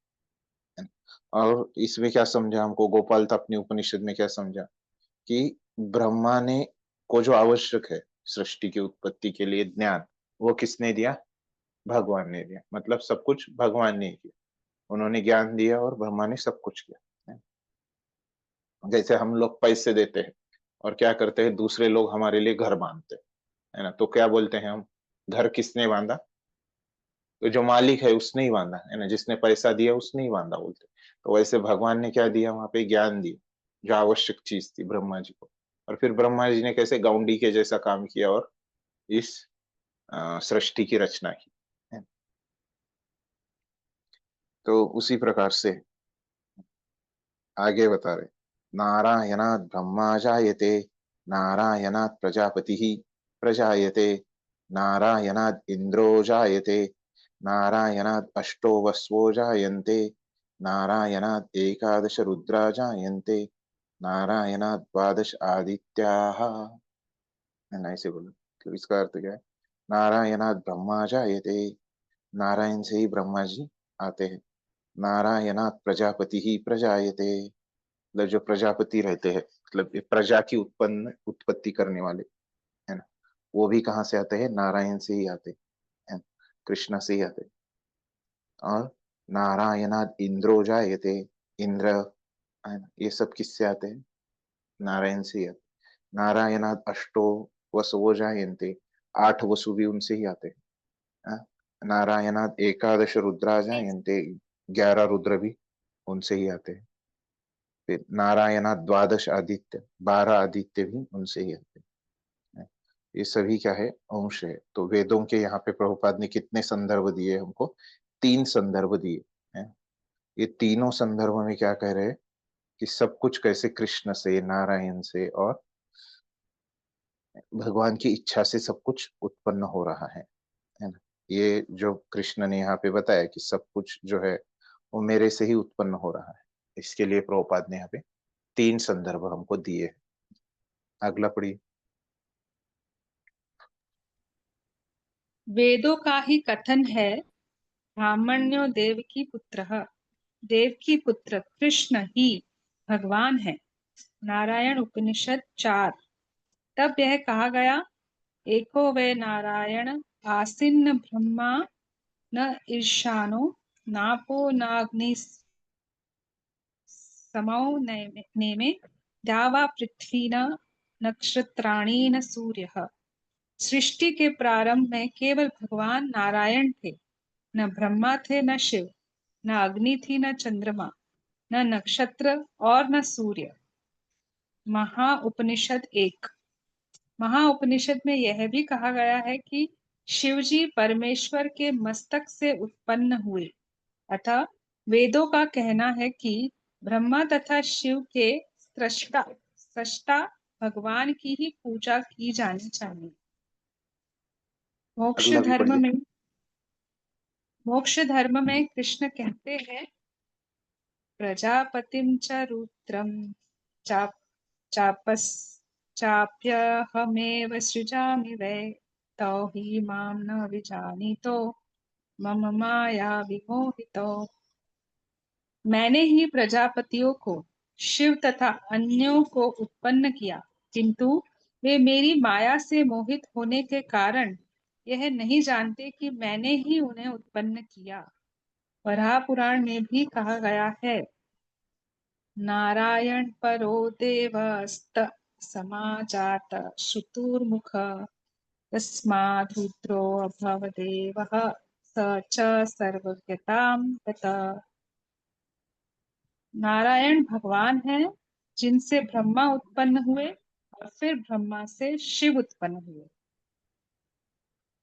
है ना? और इसमें क्या समझा हमको, गोपाल था अपनी उपनिषद में क्या समझा कि ब्रह्मा ने को जो आवश्यक है सृष्टि की उत्पत्ति के लिए ज्ञान, वो किसने दिया, भगवान ने दिया। मतलब सब कुछ भगवान ने किया, उन्होंने ज्ञान दिया और ब्रह्मा ने सब कुछ किया। जैसे हम लोग पैसे देते हैं और क्या करते हैं, दूसरे लोग हमारे लिए घर बांधते हैं, है ना, तो क्या बोलते हैं हम, घर किसने बांधा, तो जो मालिक है उसने ही बांधा, है ना, जिसने पैसा दिया उसने ही बांधा बोलते। तो वैसे भगवान ने क्या दिया, वहां पे ज्ञान दिया, जो आवश्यक चीज थी ब्रह्मा जी को। और फिर ब्रह्मा जी ने कैसे गाउंडी के जैसा काम किया और इस सृष्टि की रचना की, है। तो उसी प्रकार से आगे बता रहे, नारायणात् ब्रह्मा जायते, नारायणात् प्रजापतिः प्रजायते, नारायणात् इन्द्रो जायते, नारायणात् अष्टो वस्वो जायन्ते, नारायणात् एकादश रुद्रा जायन्ते, नारायणात् द्वादश आदित्याः। है ना, ऐसे बोलो। तो इसका अर्थ क्या है, नारायणात् ब्रह्मा जायते, नारायण से ही ब्रह्मा जी आते हैं। नारायणात् प्रजापति ही प्रजायते, मतलब जो प्रजापति रहते हैं, मतलब ये प्रजा की उत्पत्ति करने वाले, है ना, वो भी कहाँ से आते हैं? नारायण से ही आते हैं, कृष्ण से ही आते हैं। और नारायणात् इंद्रो जायते, इंद्र, है ना, ये सब किससे आते हैं? नारायण से ही आते। नारायणात् अष्टो वसवो जायन्ते, 8 वसु भी उनसे ही आते हैं। हाँ? नारायणात् एकादश रुद्रा जायन्ते, 11 रुद्र भी उनसे ही आते हैं। फिर नारायणात् द्वादश आदित्य, 12 आदित्य भी उनसे ही आते हैं। ये सभी क्या है? अंश है। तो वेदों के यहाँ पे प्रभुपाद ने कितने संदर्भ दिए हमको? 3 संदर्भ दिए हैं। ये तीनों संदर्भ में क्या कह रहे हैं कि सब कुछ कैसे कृष्ण से, नारायण से और भगवान की इच्छा से सब कुछ उत्पन्न हो रहा है ना। ये जो कृष्ण ने यहाँ पे बताया कि सब कुछ जो है वो मेरे से ही उत्पन्न हो रहा है, इसके लिए प्रभुपाद ने यहाँ पे 3 संदर्भ हमको दिए हैं। अगला पढ़िए। वेदों का ही कथन है, ब्राह्मण्यो देवकी पुत्रः, देवकी पुत्र कृष्ण ही भगवान है। नारायण उपनिषद 4। तब यह कहा गया, एको वे नारायण आसीन्न ब्रह्मा, न ईशानो नापो नाग्नि समौ नेमे, द्यावा पृथ्वी न नक्षत्राणि न सूर्यः। सृष्टि के प्रारंभ में केवल भगवान नारायण थे, न ब्रह्मा थे, न शिव, न अग्नि थी, न चंद्रमा, न नक्षत्र और न सूर्य। महाउपनिषद 1। महाउपनिषद में यह भी कहा गया है कि शिवजी परमेश्वर के मस्तक से उत्पन्न हुए। अतः वेदों का कहना है कि ब्रह्मा तथा शिव के सृष्टा सृष्टा भगवान की ही पूजा की जानी चाहिए। मोक्ष अगला भी धर्म पढ़िए। में मोक्ष धर्म में कृष्ण कहते हैं, प्रजापतिम च रुद्रम चाप चाप्यहमेव सृजामि वै, तौ हि मां न विजानीतो मम माया विमोहितो। मैंने ही प्रजापतियों को, शिव तथा अन्यों को उत्पन्न किया, किंतु वे मेरी माया से मोहित होने के कारण यह नहीं जानते कि मैंने ही उन्हें उत्पन्न किया। वराह पुराण में भी कहा गया है, नारायण परो देवस्त समाजात श्रुतुर्मुख, तस्माद् रुद्रो अभवदेवः, स च सर्वज्ञतां ततः। नारायण भगवान है जिनसे ब्रह्मा उत्पन्न हुए और फिर ब्रह्मा से शिव उत्पन्न हुए।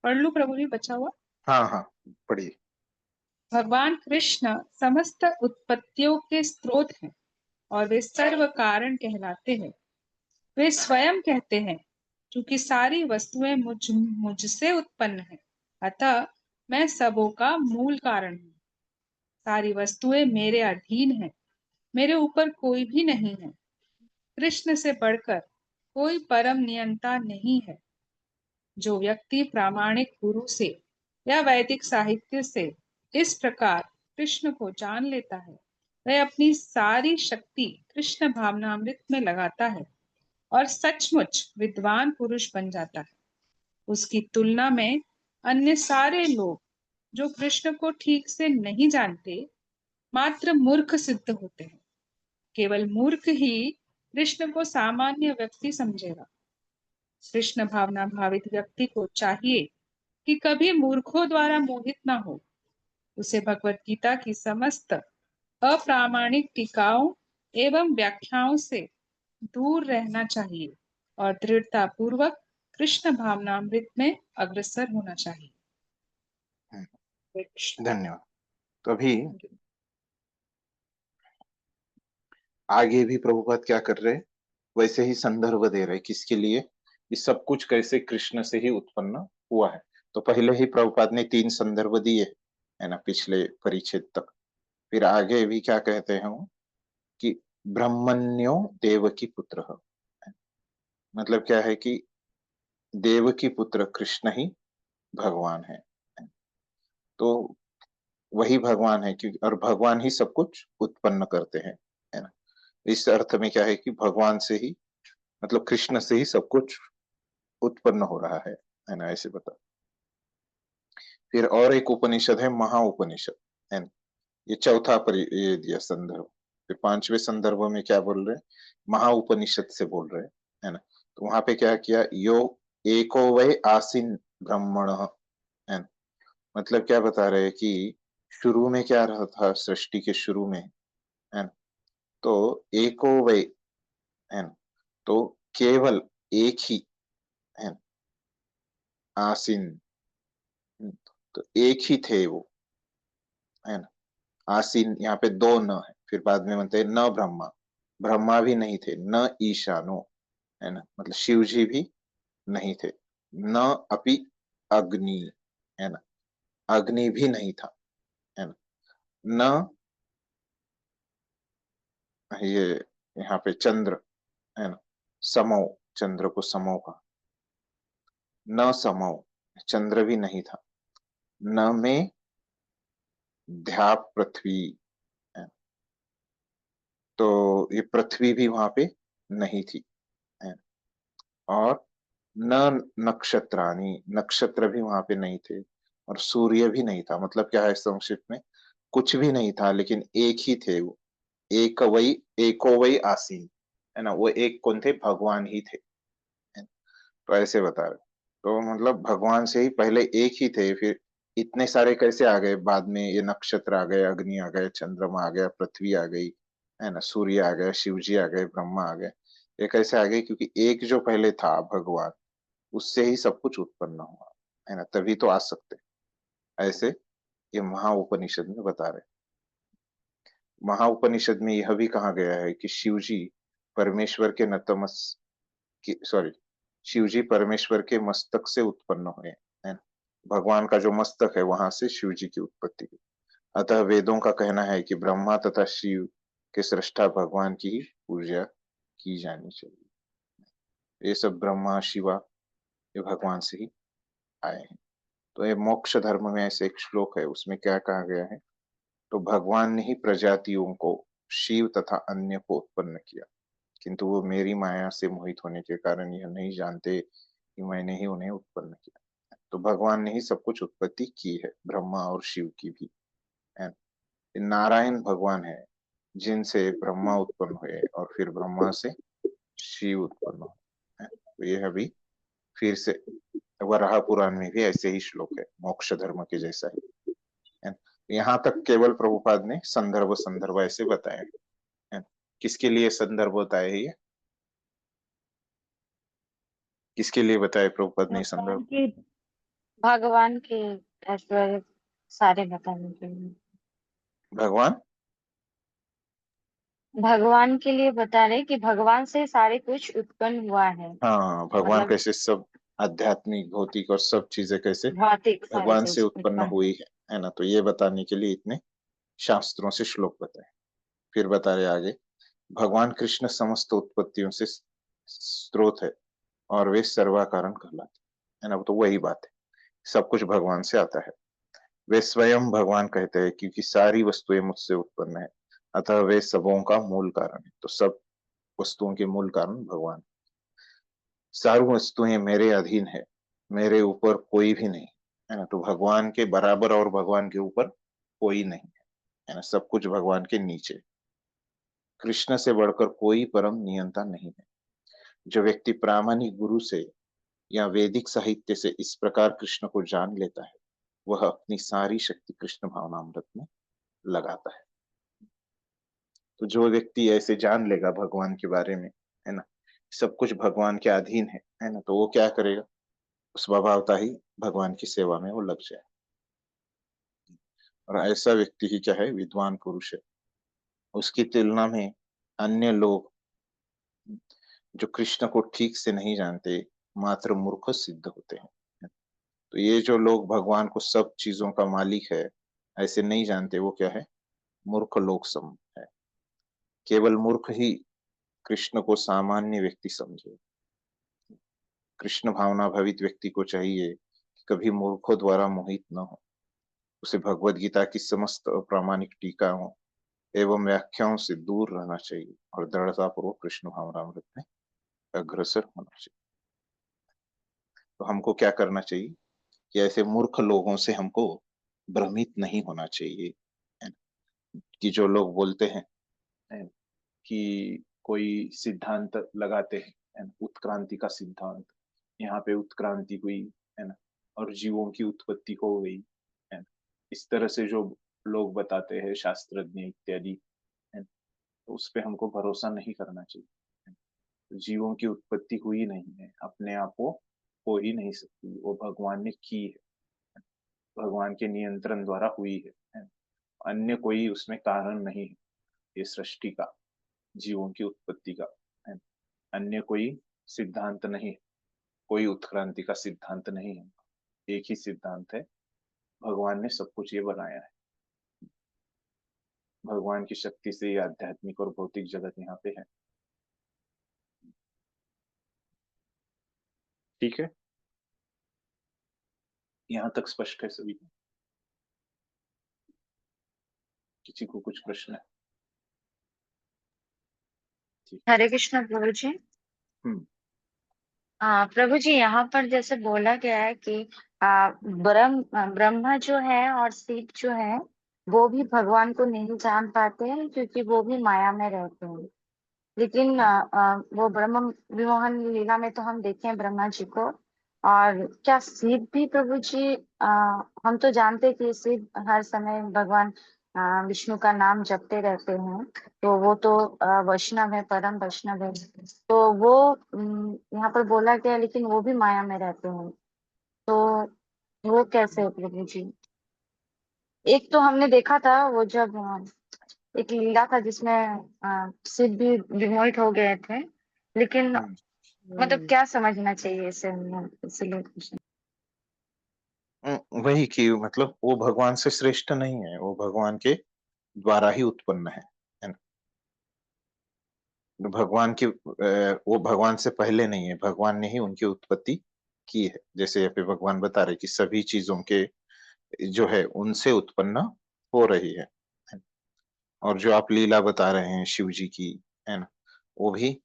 पढ़ लू प्रभु जी, बचा हुआ। हाँ हाँ, पढ़िए। भगवान कृष्ण समस्त उत्पत्तियों के स्रोत हैं और वे सर्व कारण कहलाते हैं। वे स्वयं कहते हैं, क्योंकि सारी वस्तुएं मुझसे उत्पन्न है, अतः मैं सबों का मूल कारण हूँ। सारी वस्तुएं मेरे अधीन हैं, मेरे ऊपर कोई भी नहीं है। कृष्ण से बढ़कर कोई परम नियंता नहीं है। जो व्यक्ति प्रामाणिक गुरु से या वैदिक साहित्य से इस प्रकार कृष्ण को जान लेता है, वह अपनी सारी शक्ति कृष्ण भावनामृत में लगाता है और सचमुच विद्वान पुरुष बन जाता है। उसकी तुलना में अन्य सारे लोग जो कृष्ण को ठीक से नहीं जानते, मात्र मूर्ख सिद्ध होते हैं। केवल मूर्ख ही कृष्ण को सामान्य व्यक्ति समझेगा। कृष्ण भावना भावित व्यक्ति को चाहिए कि कभी मूर्खों द्वारा मोहित न हो। उसे भगवत गीता की समस्त अप्रामाणिक टीकाओं एवं व्याख्याओं से दूर रहना चाहिए और दृढ़ता पूर्वक कृष्ण भावनामृत में अग्रसर होना चाहिए। धन्यवाद। तो अभी आगे भी प्रभुपाद क्या कर रहे हैं? वैसे ही संदर्भ दे रहे हैं। किसके लिए? ये सब कुछ कैसे कृष्ण से ही उत्पन्न हुआ है। तो पहले ही प्रभुपाद ने 3 संदर्भ दिए है ना, पिछले परिच्छेद तक। फिर आगे भी क्या कहते हैं वो कि ब्रह्मण्यो देवकी पुत्र, मतलब क्या है कि देवकी पुत्र कृष्ण ही भगवान है। तो वही भगवान है, क्योंकि और भगवान ही सब कुछ उत्पन्न करते हैं, है ना। इस अर्थ में क्या है कि भगवान से ही, मतलब कृष्ण से ही सब कुछ उत्पन्न हो रहा है ना, ऐसे बता। फिर और एक उपनिषद है महा उपनिषद, है ना। ये चौथा ये दिया संदर्भ। फिर पांचवें संदर्भ में क्या बोल रहे हैं, महा उपनिषद से बोल रहे हैं, है ना। तो वहां पे क्या किया, यो एको वै आसीन ब्रह्मण, है ना। मतलब क्या बता रहे हैं कि शुरू में क्या रहा था, सृष्टि के शुरू में, है ना। तो एको वै, है ना। तो केवल एक ही, है ना, आसीन। तो एक ही थे वो, है ना। आसीन, यहाँ पे दो न है, फिर बाद में बनते हैं न ब्रह्मा, ब्रह्मा भी नहीं थे, न ईशानो, है ना, मतलब शिव जी भी नहीं थे, न अपि अग्नि, है ना, अग्नि भी नहीं था, है ना, न ये यहाँ पे चंद्र, है ना, समो, चंद्र को समो का, न समो, चंद्र भी नहीं था, न में ध्या पृथ्वी, है। तो ये पृथ्वी भी वहां पे नहीं थी, है। और न नक्षत्राणी, नक्षत्र भी वहां पे नहीं थे, और सूर्य भी नहीं था। मतलब क्या है संक्षिप्त में, कुछ भी नहीं था, लेकिन एक ही थे वो, एक वही, एको वही आसीन, है ना। वो एक कौन थे, भगवान ही थे, है। तो ऐसे बता रहे। तो मतलब भगवान से ही पहले एक ही थे, फिर इतने सारे कैसे आ गए बाद में, ये नक्षत्र आ गए, अग्नि आ गए, चंद्रमा आ गया, पृथ्वी आ गई, है ना, सूर्य आ गया, शिव जी आ गए, ब्रह्मा आ गए। ये कैसे आ गए, क्योंकि एक जो पहले था भगवान, उससे ही सब कुछ उत्पन्न हुआ, है ना, तभी तो आ सकते। ऐसे ये महा उपनिषद में बता रहे। महा उपनिषद में यह भी कहा गया है कि शिव जी परमेश्वर के नतमस सॉरी, शिव जी परमेश्वर के मस्तक से उत्पन्न हुए, है ना। भगवान का जो मस्तक है, वहां से शिव जी की उत्पत्ति हुई। अतः वेदों का कहना है कि ब्रह्मा तथा शिव के सृष्टा भगवान की ही पूजा की जानी चाहिए। ये सब ब्रह्मा शिवा, ये भगवान से ही आए हैं। तो ये मोक्ष धर्म में ऐसे एक श्लोक है, उसमें क्या कहा गया है, तो भगवान ने ही प्रजातियों को, शिव तथा अन्य को उत्पन्न किया, किंतु वो मेरी माया से मोहित होने के कारण यह नहीं जानते कि मैंने ही उन्हें उत्पन्न किया। तो भगवान ने ही सब कुछ उत्पत्ति की है, ब्रह्मा और शिव की भी, है। नारायण भगवान है, जिनसे ब्रह्मा उत्पन्न हुए और फिर ब्रह्मा से शिव उत्पन्न हुए, है। तो यह अभी फिर से वराह पुराण में भी ऐसे ही श्लोक है, मोक्ष धर्म के जैसा ही, है। यहाँ तक केवल प्रभुपाद ने संदर्भ संदर्भ ऐसे बताया है। किसके लिए संदर्भ बताया है ये, किसके लिए बताए प्रभुपाद ने भगवान संदर्भ। के भगवान के ऐश्वर्य सारे बताने के लिए, भगवान, भगवान के लिए बता रहे कि भगवान से सारे कुछ उत्पन्न हुआ है। हाँ, भगवान मतलब कैसे सब आध्यात्मिक भौतिक और सब चीजें कैसे भौतिक सारे भगवान से चीज उत्पन्न उत्पन्न। हुई है ना। तो ये बताने के लिए इतने शास्त्रों से श्लोक बताए। फिर बता रहे आगे, भगवान कृष्ण समस्त उत्पत्तियों से स्रोत है और वे सर्वाकारण कहलाते, है ना। तो वही बात है, सब कुछ भगवान से आता है। वे स्वयं भगवान कहते हैं, क्योंकि सारी वस्तुएं मुझसे उत्पन्न है, अतः वे सबों का मूल कारण है। तो सब वस्तुओं के मूल कारण भगवान। सारी वस्तुएं मेरे अधीन है, मेरे ऊपर कोई भी नहीं, है ना। तो भगवान के बराबर और भगवान के ऊपर कोई नहीं है ना, सब कुछ भगवान के नीचे। कृष्ण से बढ़कर कोई परम नियंता नहीं है। जो व्यक्ति प्रामाणिक गुरु से या वैदिक साहित्य से इस प्रकार कृष्ण को जान लेता है, वह अपनी सारी शक्ति कृष्ण भावनामृत में लगाता है। तो जो व्यक्ति ऐसे जान लेगा भगवान के बारे में, है ना, सब कुछ भगवान के अधीन है ना, तो वो क्या करेगा, स्वभावता ही भगवान की सेवा में वो लग जाए। और ऐसा व्यक्ति ही क्या है, विद्वान पुरुष है। उसकी तुलना में अन्य लोग जो कृष्ण को ठीक से नहीं जानते, मात्र मूर्ख सिद्ध होते हैं। तो ये जो लोग भगवान को सब चीजों का मालिक है ऐसे नहीं जानते, वो क्या है, मूर्ख लोग सम है। केवल मूर्ख ही कृष्ण को सामान्य व्यक्ति समझे। कृष्ण भावना भवित व्यक्ति को चाहिए कभी मूर्खों द्वारा मोहित न हो, उसे भगवत गीता की समस्त अप्रामाणिक टीकाओं एवं व्याख्याओं से दूर रहना चाहिए और दृढ़ता पूर्वक कृष्ण भावनामृत में अग्रसर होना चाहिए। तो हमको क्या करना चाहिए कि ऐसे मूर्ख लोगों से हमको भ्रमित नहीं होना चाहिए, है ना? कि जो लोग बोलते हैं, है ना, कि कोई सिद्धांत लगाते हैं, है ना, उत्क्रांति का सिद्धांत, यहाँ पे उत्क्रांति हुई, है ना, और जीवों की उत्पत्ति हो गई, है ना, इस तरह से जो लोग बताते हैं शास्त्रज्ञ इत्यादि, है ना, तो उस पे हमको भरोसा नहीं करना चाहिए, है ना। जीवों की उत्पत्ति हुई नहीं है, अपने आप वो हो ही नहीं सकती, वो भगवान ने की है, भगवान के नियंत्रण द्वारा हुई है ना। अन्य कोई उसमें कारण नहीं है, ये सृष्टि का, जीवों की उत्पत्ति का, है ना। अन्य कोई सिद्धांत नहीं है, कोई उत्क्रांति का सिद्धांत नहीं है, एक ही सिद्धांत है, भगवान ने सब कुछ ये बनाया है, भगवान की शक्ति से ये आध्यात्मिक और भौतिक जगत यहाँ पे है। ठीक है, यहाँ तक स्पष्ट है सभी को? किसी को कुछ प्रश्न है? ठीक। हरे कृष्ण प्रभु जी। हम्म हाँ प्रभु जी, यहाँ पर जैसे बोला गया है कि ब्रह्मा जो है और शिव जो है वो भी भगवान को नहीं जान पाते हैं क्योंकि वो भी माया में रहते हैं। लेकिन वो ब्रह्म विमोहन लीला में तो हम देखे हैं ब्रह्मा जी को। और क्या शिव भी प्रभु जी, हम तो जानते हैं कि शिव हर समय भगवान विष्णु का नाम जपते रहते हैं। तो वो तो वैष्णव है, परम वैष्णव है। तो वो यहाँ पर बोला गया, लेकिन वो भी माया में रहते हैं। तो वो कैसे है प्रभु जी? एक तो हमने देखा था वो जब एक लीला था जिसमें शिव भी विमोहित हो गए थे। लेकिन हम्म मतलब क्या समझना चाहिए इसे, इसलिए पूछा। वही कि मतलब वो भगवान से श्रेष्ठ नहीं है, वो भगवान के द्वारा ही उत्पन्न है ना। भगवान की वो भगवान से पहले नहीं है, भगवान ने ही उनकी उत्पत्ति की है। जैसे यहाँ पे भगवान बता रहे कि सभी चीजों के जो है उनसे उत्पन्न हो रही है। और जो आप लीला बता रहे हैं शिव जी की, है ना, वो भी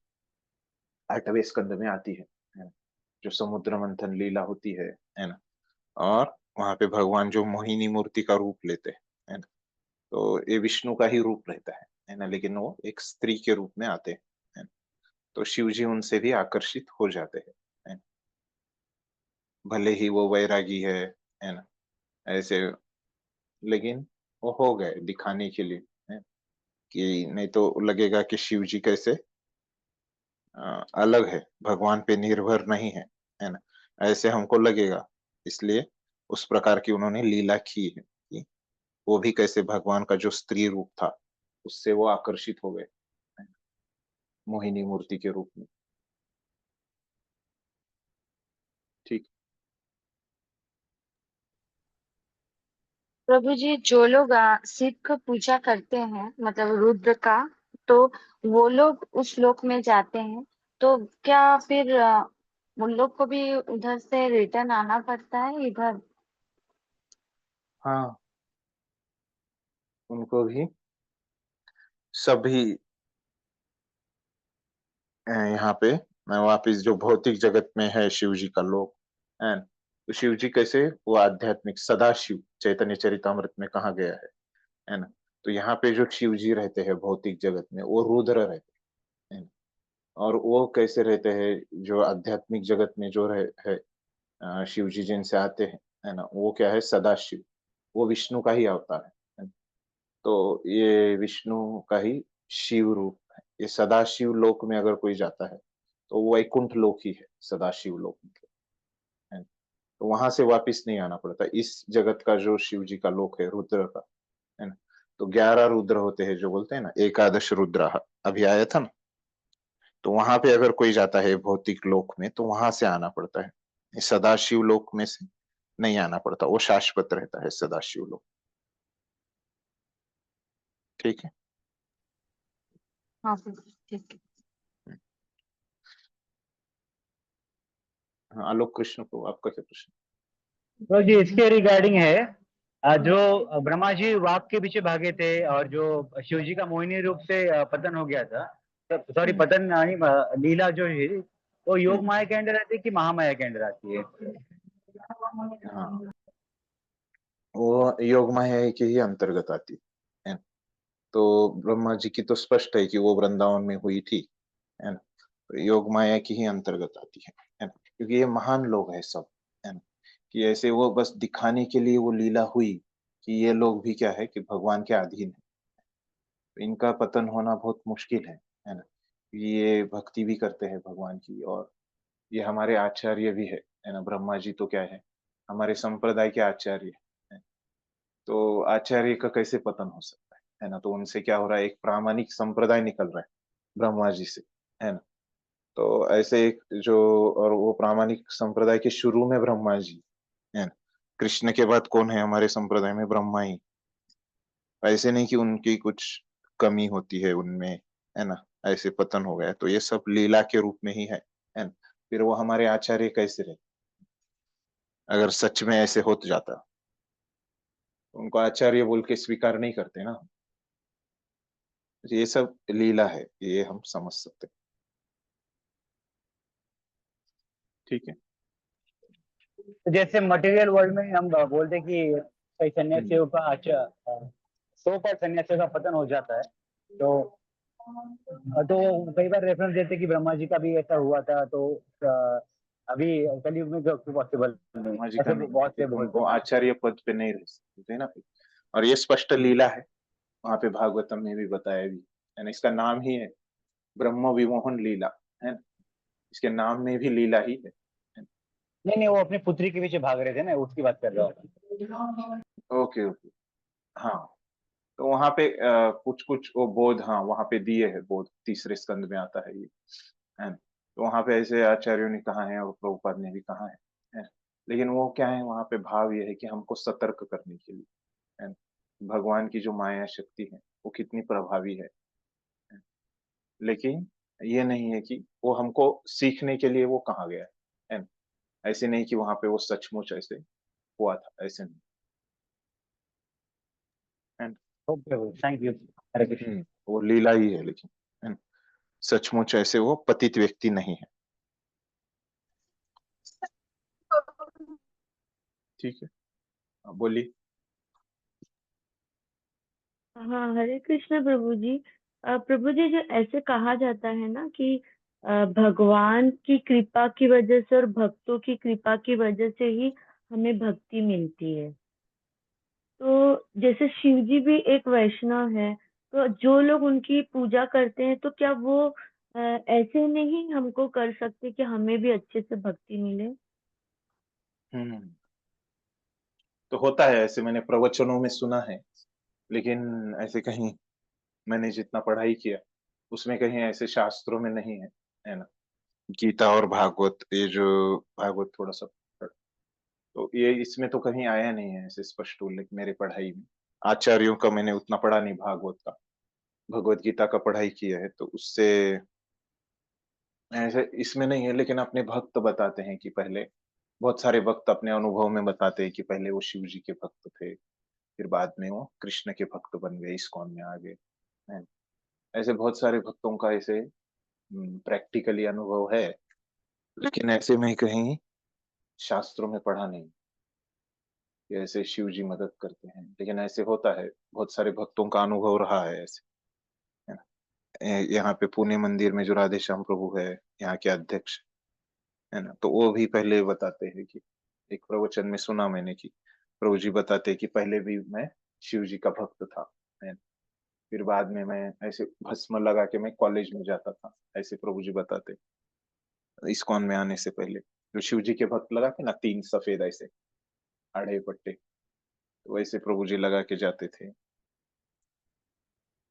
8वें स्कंद में आती है ना? जो समुद्र मंथन लीला होती है ना, और वहां पे भगवान जो मोहिनी मूर्ति का रूप लेते हैं, है ना, तो ये विष्णु का ही रूप रहता है ना, लेकिन वो एक स्त्री के रूप में आते हैं, है ना। तो शिव जी उनसे भी आकर्षित हो जाते हैं, है ना। भले ही वो वैरागी है ना, ऐसे, लेकिन वो हो गए दिखाने के लिए, है, कि नहीं तो लगेगा कि शिव जी कैसे अलग है, भगवान पे निर्भर नहीं है ना, ऐसे हमको लगेगा। इसलिए उस प्रकार की उन्होंने लीला की है कि वो भी कैसे भगवान का जो स्त्री रूप था उससे वो आकर्षित हो गए, है ना, मोहिनी मूर्ति के रूप में। ठीक। प्रभु जी, जो लोग शिव का पूजा करते हैं मतलब रुद्र का, तो वो लोग उस लोक में जाते हैं। तो क्या फिर उन लोग को भी उधर से रिटर्न आना पड़ता है इधर? हाँ, उनको भी सभी यहाँ पे वापिस जो भौतिक जगत में है शिव जी का लोक है, तो शिव जी कैसे वो आध्यात्मिक सदाशिव चैतन्य चरितामृत में कहा गया है ना। तो यहाँ पे जो शिव जी रहते हैं भौतिक जगत में वो रुद्र रहते हैं, और वो कैसे रहते हैं जो आध्यात्मिक जगत में जो है शिव जी जिनसे आते हैं, है ना, वो क्या है सदाशिव, वो विष्णु का ही अवतार है ना? तो ये विष्णु का ही शिव रूप है। ये सदाशिव लोक में अगर कोई जाता है तो वो वैकुंठ लोक ही है, सदाशिव लोक मतलब, है ना? तो वहां से वापिस नहीं आना पड़ता। इस जगत का जो शिव जी का लोक है रुद्र का, है ना, तो 11 रुद्र होते हैं, जो बोलते हैं ना एकादश रुद्र, अभी आया था ना। तो वहां पे अगर कोई जाता है भौतिक लोक में तो वहां से आना पड़ता है, इस सदाशिव लोक में से नहीं आना पड़ता, वो शाश्वत रहता है सदाशिव लोक। ठीक है। हाँ प्रभु जी, ठीक है। हाँ, आलोक कृष्ण को आपका क्या प्रश्न? तो जी इसके रिगार्डिंग है जो ब्रह्मा जी वाक के पीछे भागे थे और जो शिव जी का मोहिनी रूप से पतन हो गया था, सॉरी पतन नहीं, लीला जो है वो योग माया के अंदर आती है कि महामाया के अंदर आती है? हाँ, वो योग माया के ही अंतर्गत आती है ना। तो ब्रह्मा जी की तो स्पष्ट है कि वो वृंदावन में हुई थी, है ना। तो योग माया की ही अंतर्गत आती है ना, क्योंकि ये महान लोग हैं सब, है ना। कि ऐसे वो बस दिखाने के लिए वो लीला हुई कि ये लोग भी क्या है कि भगवान के अधीन है। तो इनका पतन होना बहुत मुश्किल है ना। ये भक्ति भी करते हैं भगवान की, और ये हमारे आचार्य भी है ना। ब्रह्मा जी तो क्या है, हमारे संप्रदाय के आचार्य है। तो आचार्य का कैसे पतन हो सकता है ना। तो उनसे क्या हो रहा है, एक प्रामाणिक संप्रदाय निकल रहा है ब्रह्मा जी से, है ना। तो ऐसे एक जो, और वो प्रामाणिक संप्रदाय के शुरू में ब्रह्मा जी, है ना। कृष्ण के बाद कौन है हमारे संप्रदाय में, ब्रह्मा ही। ऐसे नहीं कि उनकी कुछ कमी होती है उनमें, है ना। ऐसे पतन हो गया, तो ये सब लीला के रूप में ही है ना। फिर वो हमारे आचार्य कैसे रहे, अगर सच में ऐसे हो जाता, उनको आचार्य बोल के स्वीकार नहीं करते ना। ये सब लीला है, ये हम समझ सकते हैं। ठीक है। तो जैसे मटेरियल वर्ल्ड में हम बोलते हैं कि कई हम्म, सन्यासियों का अच्छा 100 सन्यासियों का पतन हो जाता है, तो कई बार रेफरेंस देते हैं कि ब्रह्मा जी का भी ऐसा हुआ था, तो अभी कलयुग में पॉसिबल नहीं, ब्रह्मा जी का ऐसे नहीं, बहुत फिर से बोलते उनको हैं। आचार्य पद पे नहीं रह सकते थे ना फिर। और ये स्पष्ट लीला है, वहां पे भागवतम में भी बताया भी है ना। इसका नाम ही है ब्रह्म विमोहन लीला, है ना। इसके नाम में भी लीला ही है नहीं नहीं, वो अपनी पुत्री के पीछे भाग रहे थे ना, उसकी बात कर रहा हूँ। ना। Okay okay. हाँ, तो वहां पे कुछ कुछ वो बोध, हाँ वहां पे दिए है बोध, तीसरे स्कंद में आता है ये, है ना। तो वहां पे ऐसे आचार्यों ने कहा है और प्रभुपाद ने भी कहा है ना? लेकिन वो क्या है, वहां पे भाव ये है कि हमको सतर्क करने के लिए, है ना। भगवान की जो माया शक्ति है वो कितनी प्रभावी है। लेकिन ये नहीं है कि वो हमको सीखने के लिए वो कहा गया है ना। ऐसे नहीं कि वहां पे वो सचमुच ऐसे हुआ था, ऐसे नहीं, है ना। ओके, थैंक यू, हरे कृष्ण। वो लीला ही है, लेकिन है ना, सचमुच ऐसे वो पतित व्यक्ति नहीं है। ठीक है, हाँ, बोलिए। हाँ, हरे कृष्ण प्रभु जी। प्रभु जी, जो ऐसे कहा जाता है ना कि भगवान की कृपा की वजह से और भक्तों की कृपा की वजह से ही हमें भक्ति मिलती है। तो जैसे शिव जी भी एक वैष्णव है, तो जो लोग उनकी पूजा करते हैं, तो क्या वो ऐसे नहीं हमको कर सकते कि हमें भी अच्छे से भक्ति मिले? हम्म, तो होता है ऐसे, मैंने प्रवचनों में सुना है, लेकिन ऐसे कहीं मैंने जितना पढ़ाई किया उसमें कहीं ऐसे शास्त्रों में नहीं है ना। गीता और भागवत, ये जो भागवत थोड़ा सा तो ये इसमें तो कहीं आया नहीं है ऐसे स्पष्ट उल्लेख मेरे पढ़ाई में। आचार्यों का मैंने उतना पढ़ा नहीं भागवत का, भगवत गीता का पढ़ाई किया है, तो उससे ऐसे इसमें नहीं है। लेकिन अपने भक्त बताते हैं कि पहले, बहुत सारे भक्त अपने अनुभव में बताते हैं कि पहले वो शिव जी के भक्त थे, फिर बाद में वो कृष्ण के भक्त बन गए, इस्कॉन में आ गए, है। ऐसे बहुत सारे भक्तों का ऐसे प्रैक्टिकली अनुभव है, लेकिन ऐसे में कहीं शास्त्रों में पढ़ा नहीं कि ऐसे शिव जी मदद करते हैं। लेकिन ऐसे होता है, बहुत सारे भक्तों का अनुभव रहा है ऐसे, है ना। यहाँ पे पुणे मंदिर में जो राधे श्याम प्रभु है, यहाँ के अध्यक्ष, है ना। तो वो भी पहले बताते हैं कि एक प्रवचन में सुना मैंने कि प्रभु जी बताते हैं कि पहले भी मैं शिव जी का भक्त था, है। फिर बाद में मैं ऐसे भस्म लगा के मैं कॉलेज में जाता था, ऐसे प्रभु जी बताते, इस्कॉन में आने से पहले जो शिव जी के भक्त लगा के ना, तीन सफेद ऐसे आड़े पट्टे, तो वैसे प्रभु जी लगा के जाते थे।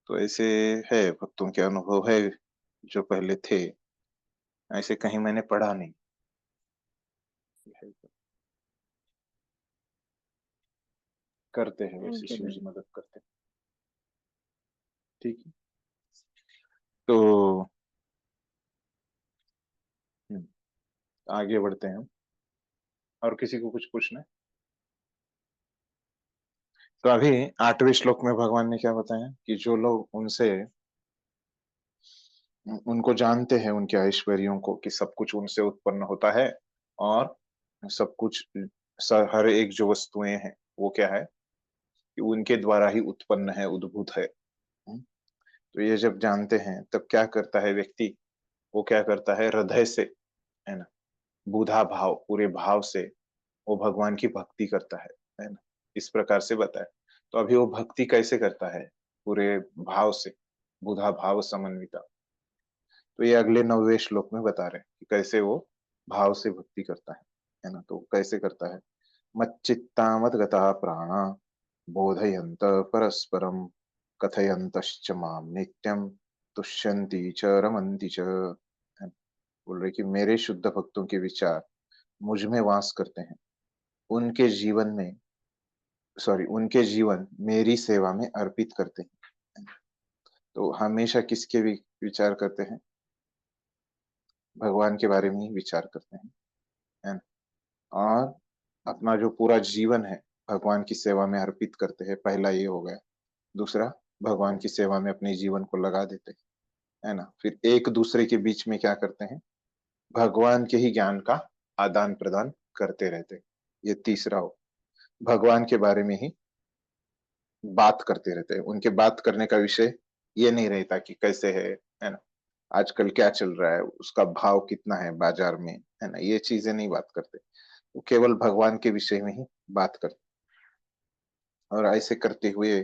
तो ऐसे है, भक्तों के अनुभव है जो पहले थे, ऐसे कहीं मैंने पढ़ा नहीं है। करते हैं वैसे, थैंक यू शिव जी प्रभु। मदद करते हैं। ठीक है, तो हम्म, आगे बढ़ते हैं हम। और किसी को कुछ पूछना है? तो अभी 8वें श्लोक में भगवान ने क्या बताया कि जो लोग उनको जानते हैं, उनके ऐश्वर्यों को, कि सब कुछ उनसे उत्पन्न होता है और सब कुछ हर एक जो वस्तुएं हैं वो क्या है कि उनके द्वारा ही उत्पन्न है, उद्भूत है। तो ये जब जानते हैं तब क्या करता है व्यक्ति, वो क्या करता है, हृदय से, है ना, बुधा भाव, पूरे भाव से वो भगवान की भक्ति करता है ना। इस प्रकार से बताया। तो अभी वो भक्ति कैसे करता है, पूरे भाव से, बुधा भाव समन्विता। तो ये अगले 9वें श्लोक में बता रहे हैं कि कैसे वो भाव से भक्ति करता है ना। तो कैसे करता है, मच्चित्तामत गता प्राणा बोधयंत परस्परम कथयंतश्च माम नित्यम तुष्यन्ति च रमन्ति च। बोल रहे कि मेरे शुद्ध भक्तों के विचार मुझ में वास करते हैं, उनके जीवन में, उनके जीवन मेरी सेवा में अर्पित करते हैं। तो हमेशा किसके भी विचार करते हैं, भगवान के बारे में ही विचार करते हैं, है ना। और अपना जो पूरा जीवन है भगवान की सेवा में अर्पित करते हैं, पहला ये हो गया। दूसरा, भगवान की सेवा में अपने जीवन को लगा देते हैं, है ना। फिर एक दूसरे के बीच में क्या करते हैं, भगवान के ही ज्ञान का आदान प्रदान करते रहते हैं। ये तीसरा हो, भगवान के बारे में ही बात करते रहते हैं। उनके बात करने का विषय ये नहीं रहता कि कैसे है ना, आजकल क्या चल रहा है, उसका भाव कितना है बाजार में, है ना, ये चीजें नहीं बात करते। वो केवल भगवान के विषय में ही बात करते, और ऐसे करते हुए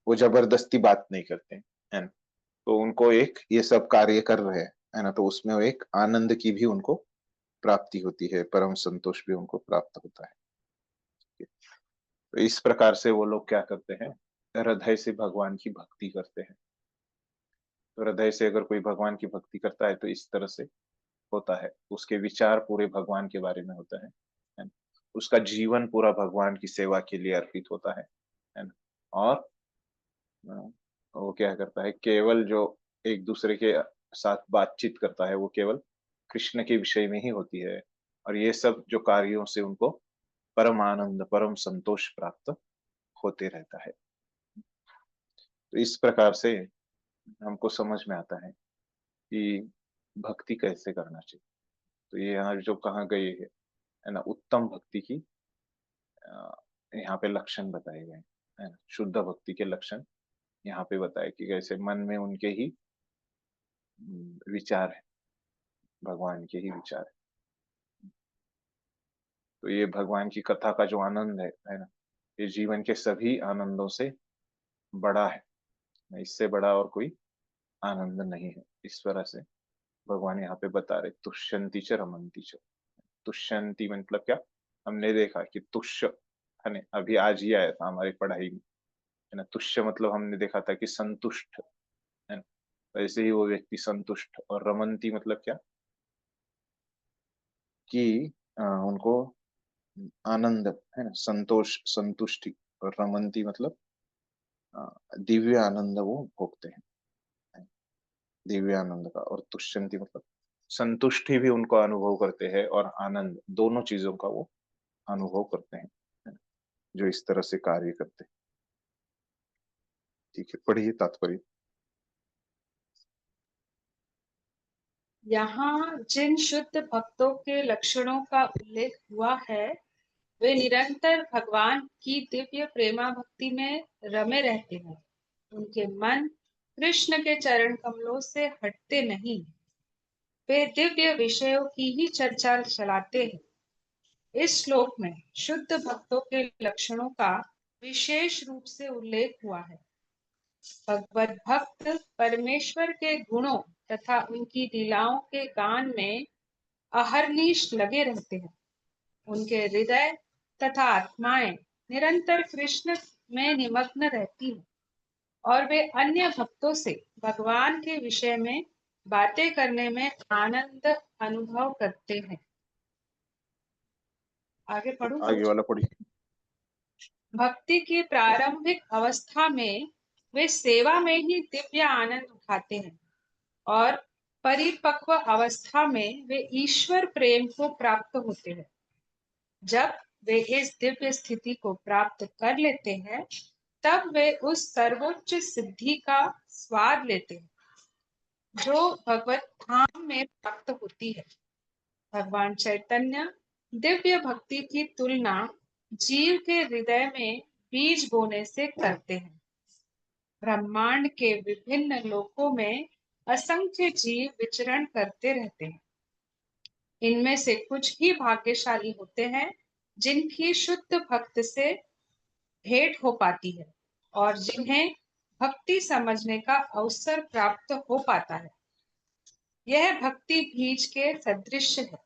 वो जबरदस्ती बात नहीं करते, है ना। तो उनको एक ये सब कार्य कर रहे हैं, है ना, तो उसमें वो एक आनंद की भी उनको प्राप्ति होती है, परम संतोष भी उनको प्राप्त होता है। तो इस प्रकार से वो लोग क्या करते हैं, हृदय से भगवान की भक्ति करते हैं। तो हृदय से अगर कोई भगवान की भक्ति करता है तो इस तरह से होता है, उसके विचार पूरे भगवान के बारे में होता है ना? उसका जीवन पूरा भगवान की सेवा के लिए अर्पित होता है ना। और वो क्या करता है, केवल जो एक दूसरे के साथ बातचीत करता है वो केवल कृष्ण के विषय में ही होती है, और ये सब जो कार्यों से उनको परम आनंद, परम संतोष प्राप्त होते रहता है। तो इस प्रकार से हमको समझ में आता है कि भक्ति कैसे करना चाहिए। तो ये यहाँ जो कहा गई है ना, उत्तम भक्ति की यहाँ पे लक्षण बताए गए है ना, शुद्ध भक्ति के लक्षण यहाँ पे बताए कि कैसे मन में उनके ही विचार है, भगवान के ही विचार है। तो ये भगवान की कथा का जो आनंद है ना, ये जीवन के सभी आनंदों से बड़ा है, इससे बड़ा और कोई आनंद नहीं है। इस तरह से भगवान यहाँ पे बता रहे, तुष्यंति च रमन्ति च। तुष्यंति मतलब क्या, हमने देखा कि तुष्य है ना, अभी आज ही आया था हमारी पढ़ाई में, है ना। तुष्य मतलब हमने देखा था कि संतुष्ट, है ना। वैसे ही वो व्यक्ति संतुष्ट, और रमन्ति मतलब क्या कि उनको आनंद, है ना, संतोष, संतुष्टि। और रमन्ति मतलब दिव्य आनंद वो भोगते हैं, दिव्य आनंद का। और तुष्यंति मतलब संतुष्टि भी उनको अनुभव करते हैं, और आनंद, दोनों चीजों का वो अनुभव करते हैं, है ना, जो इस तरह से कार्य करते हैं। ठीक है, पढ़िए तात्पर्य। यहाँ जिन शुद्ध भक्तों के लक्षणों का उल्लेख हुआ है, वे निरंतर भगवान की दिव्य प्रेमा भक्ति में रमे रहते हैं। उनके मन कृष्ण के चरण कमलों से हटते नहीं, वे दिव्य विषयों की ही चर्चा चलाते हैं। इस श्लोक में शुद्ध भक्तों के लक्षणों का विशेष रूप से उल्लेख हुआ है। भगवत भक्त परमेश्वर के गुणों तथा उनकी लीलाओं के गान में अहरनिश लगे रहते हैं। उनके हृदय तथा आत्माएं निरंतर कृष्ण में निमग्न रहती हैं, और वे अन्य भक्तों से भगवान के विषय में बातें करने में आनंद अनुभव करते हैं। आगे पढ़ूं? आगे वाला पढ़िए। भक्ति की प्रारंभिक अवस्था में वे सेवा में ही दिव्य आनंद उठाते हैं, और परिपक्व अवस्था में वे ईश्वर प्रेम को प्राप्त होते हैं। जब वे इस दिव्य स्थिति को प्राप्त कर लेते हैं, तब वे उस सर्वोच्च सिद्धि का स्वाद लेते हैं जो भगवत धाम में प्राप्त होती है। भगवान चैतन्य दिव्य भक्ति की तुलना जीव के हृदय में बीज बोने से करते हैं। ब्रह्मांड के विभिन्न लोकों में असंख्य जीव विचरण करते रहते हैं। इनमें से कुछ ही भाग्यशाली होते हैं जिनकी शुद्ध भक्त से भेंट हो पाती है और जिन्हें भक्ति समझने का अवसर प्राप्त हो पाता है। यह भक्ति बीज के सदृश है।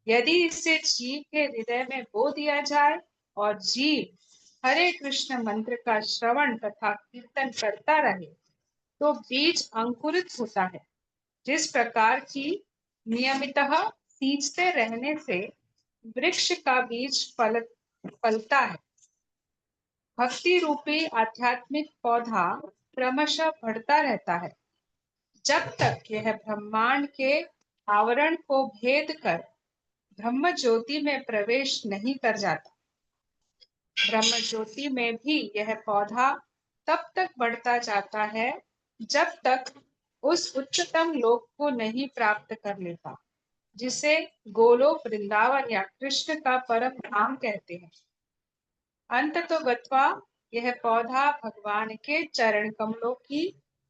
यदि इसे जीव के हृदय में बो दिया जाए और जीव हरे कृष्ण मंत्र का श्रवण तथा कीर्तन करता रहे तो बीज अंकुरित होता है। जिस प्रकार की नियमितः सींचते रहने से वृक्ष का बीज फलता है, भक्ति रूपी आध्यात्मिक पौधा क्रमशः बढ़ता रहता है जब तक यह ब्रह्मांड के आवरण को भेद कर ब्रह्म ज्योति में प्रवेश नहीं कर जाता। ब्रह्म ज्योति में भी यह पौधा तब तक बढ़ता जाता है जब तक उस उच्चतम लोक को नहीं प्राप्त कर लेता जिसे गोलोक वृंदावन या कृष्ण का परम धाम कहते हैं। अंततोगत्वा यह पौधा भगवान के चरण कमलों की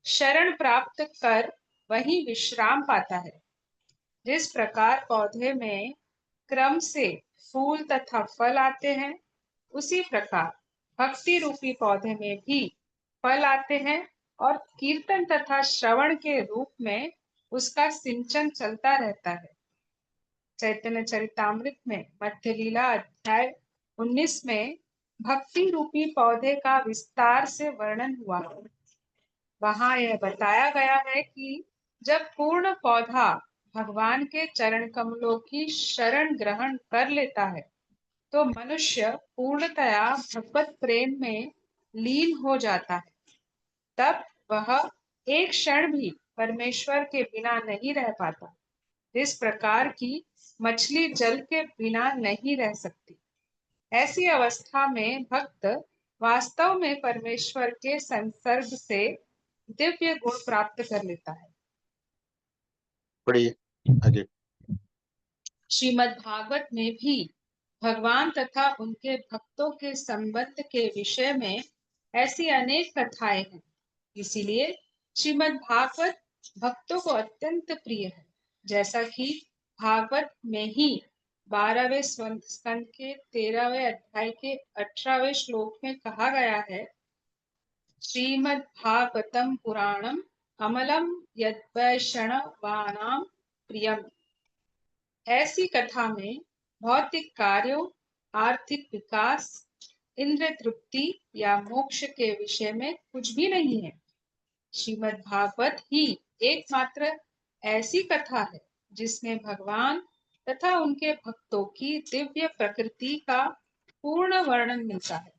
शरण प्राप्त कर वहीं विश्राम पाता है। जिस प्रकार पौधे में क्रम से फूल तथा फल आते हैं, उसी प्रकार भक्ति रूपी पौधे में भी फल आते हैं और कीर्तन तथा श्रवण के रूप में उसका सिंचन चलता रहता है। चैतन्य चरितामृत में मध्य लीला अध्याय 19 में भक्ति रूपी पौधे का विस्तार से वर्णन हुआ है। वहां यह बताया गया है कि जब पूर्ण पौधा भगवान के चरण कमलों की शरण ग्रहण कर लेता है तो मनुष्य पूर्णतया भगवत प्रेम में लीन हो जाता है। तब वह एक क्षण भी परमेश्वर के बिना नहीं रह पाता। इस प्रकार की मछली जल के बिना नहीं रह सकती। ऐसी अवस्था में भक्त वास्तव में परमेश्वर के संसर्ग से दिव्य गुण प्राप्त कर लेता है। पढ़िए आगे। श्रीमद् भागवत में भी भगवान तथा उनके भक्तों के संबंध के विषय में ऐसी अनेक कथाएं हैं। इसीलिए श्रीमद् भागवत भक्तों को अत्यंत प्रिय है। जैसा कि भागवत में ही 12वें स्कंद के 13वें अध्याय के 18वें श्लोक में कहा गया है, श्रीमद् भागवतम पुराणम अमलम यद्वैष्णवानां प्रियम। ऐसी कथा में भौतिक कार्यों, आर्थिक विकास, इंद्र तृप्ति या मोक्ष के विषय में कुछ भी नहीं है। श्रीमद् भागवत ही एकमात्र ऐसी कथा है जिसमें भगवान तथा उनके भक्तों की दिव्य प्रकृति का पूर्ण वर्णन मिलता है।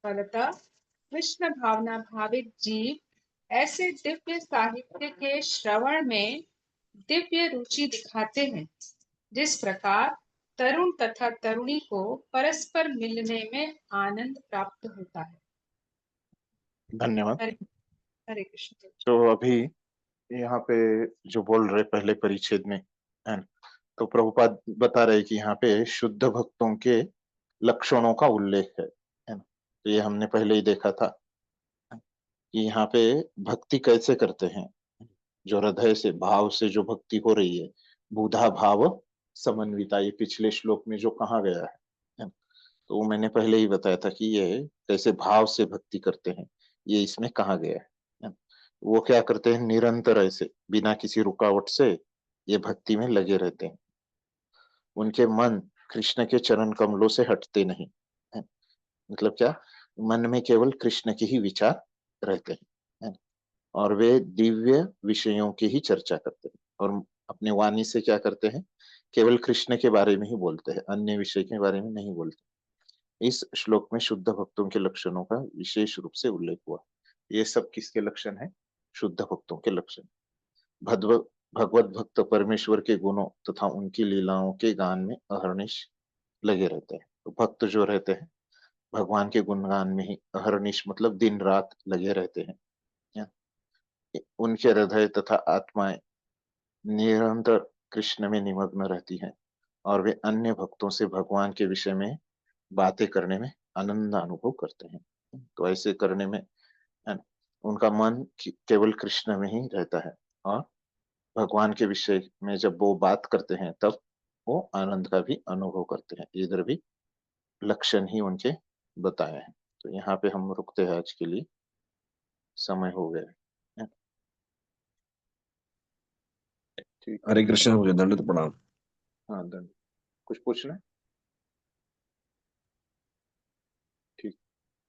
फलतः कृष्ण भावना भावित जीव ऐसे दिव्य साहित्य के श्रवण में दिव्य रुचि दिखाते हैं। जिस प्रकार तरुण तथा तरुणी को परस्पर मिलने में आनंद प्राप्त होता है। धन्यवाद। हरे कृष्ण। तो अभी यहाँ पे जो बोल रहे पहले परिच्छेद में है ना, तो प्रभुपाद बता रहे कि यहाँ पे शुद्ध भक्तों के लक्षणों का उल्लेख है ना। तो ये हमने पहले ही देखा था कि यहाँ पे भक्ति कैसे करते हैं। जो हृदय से भाव से जो भक्ति हो रही है, बुधा भाव समन्विता, ये पिछले श्लोक में जो कहा गया है। तो वो मैंने पहले ही बताया था कि ये कैसे भाव से भक्ति करते हैं, ये इसमें कहा गया है। वो क्या करते हैं, निरंतर ऐसे बिना किसी रुकावट से ये भक्ति में लगे रहते हैं। उनके मन कृष्ण के चरण कमलों से हटते नहीं है। मतलब क्या, मन में केवल कृष्ण के ही विचार रहते हैं और वे दिव्य विषयों की ही चर्चा करते हैं और अपने वाणी से क्या करते हैं, केवल कृष्ण के बारे में ही बोलते हैं, अन्य विषय के बारे में नहीं बोलते। इस श्लोक में शुद्ध भक्तों के लक्षणों का विशेष रूप से उल्लेख हुआ। ये सब किसके लक्षण है? शुद्ध भक्तों के लक्षण। भगवत भक्त परमेश्वर के गुणों तथा उनकी लीलाओं के गान में अहर्निश लगे रहते हैं। तो भक्त जो रहते हैं भगवान के गुणगान में ही अहरनिश मतलब दिन रात लगे रहते हैं। या? उनके हृदय तथा आत्माएं निरंतर कृष्ण में निमग्न रहती हैं और वे अन्य भक्तों से भगवान के विषय में बातें करने में आनंद अनुभव करते हैं। तो ऐसे करने में है ना, उनका मन केवल कृष्ण में ही रहता है और भगवान के विषय में जब वो बात करते हैं तब वो आनंद का भी अनुभव करते हैं। इधर भी लक्षण ही उनके बताए हैं। तो यहाँ पे हम रुकते हैं आज के लिए, समय हो गया है। ठीक, हरे कृष्ण, मुझे दंडवत प्रणाम। हाँ धन्यवाद। कुछ पूछना है?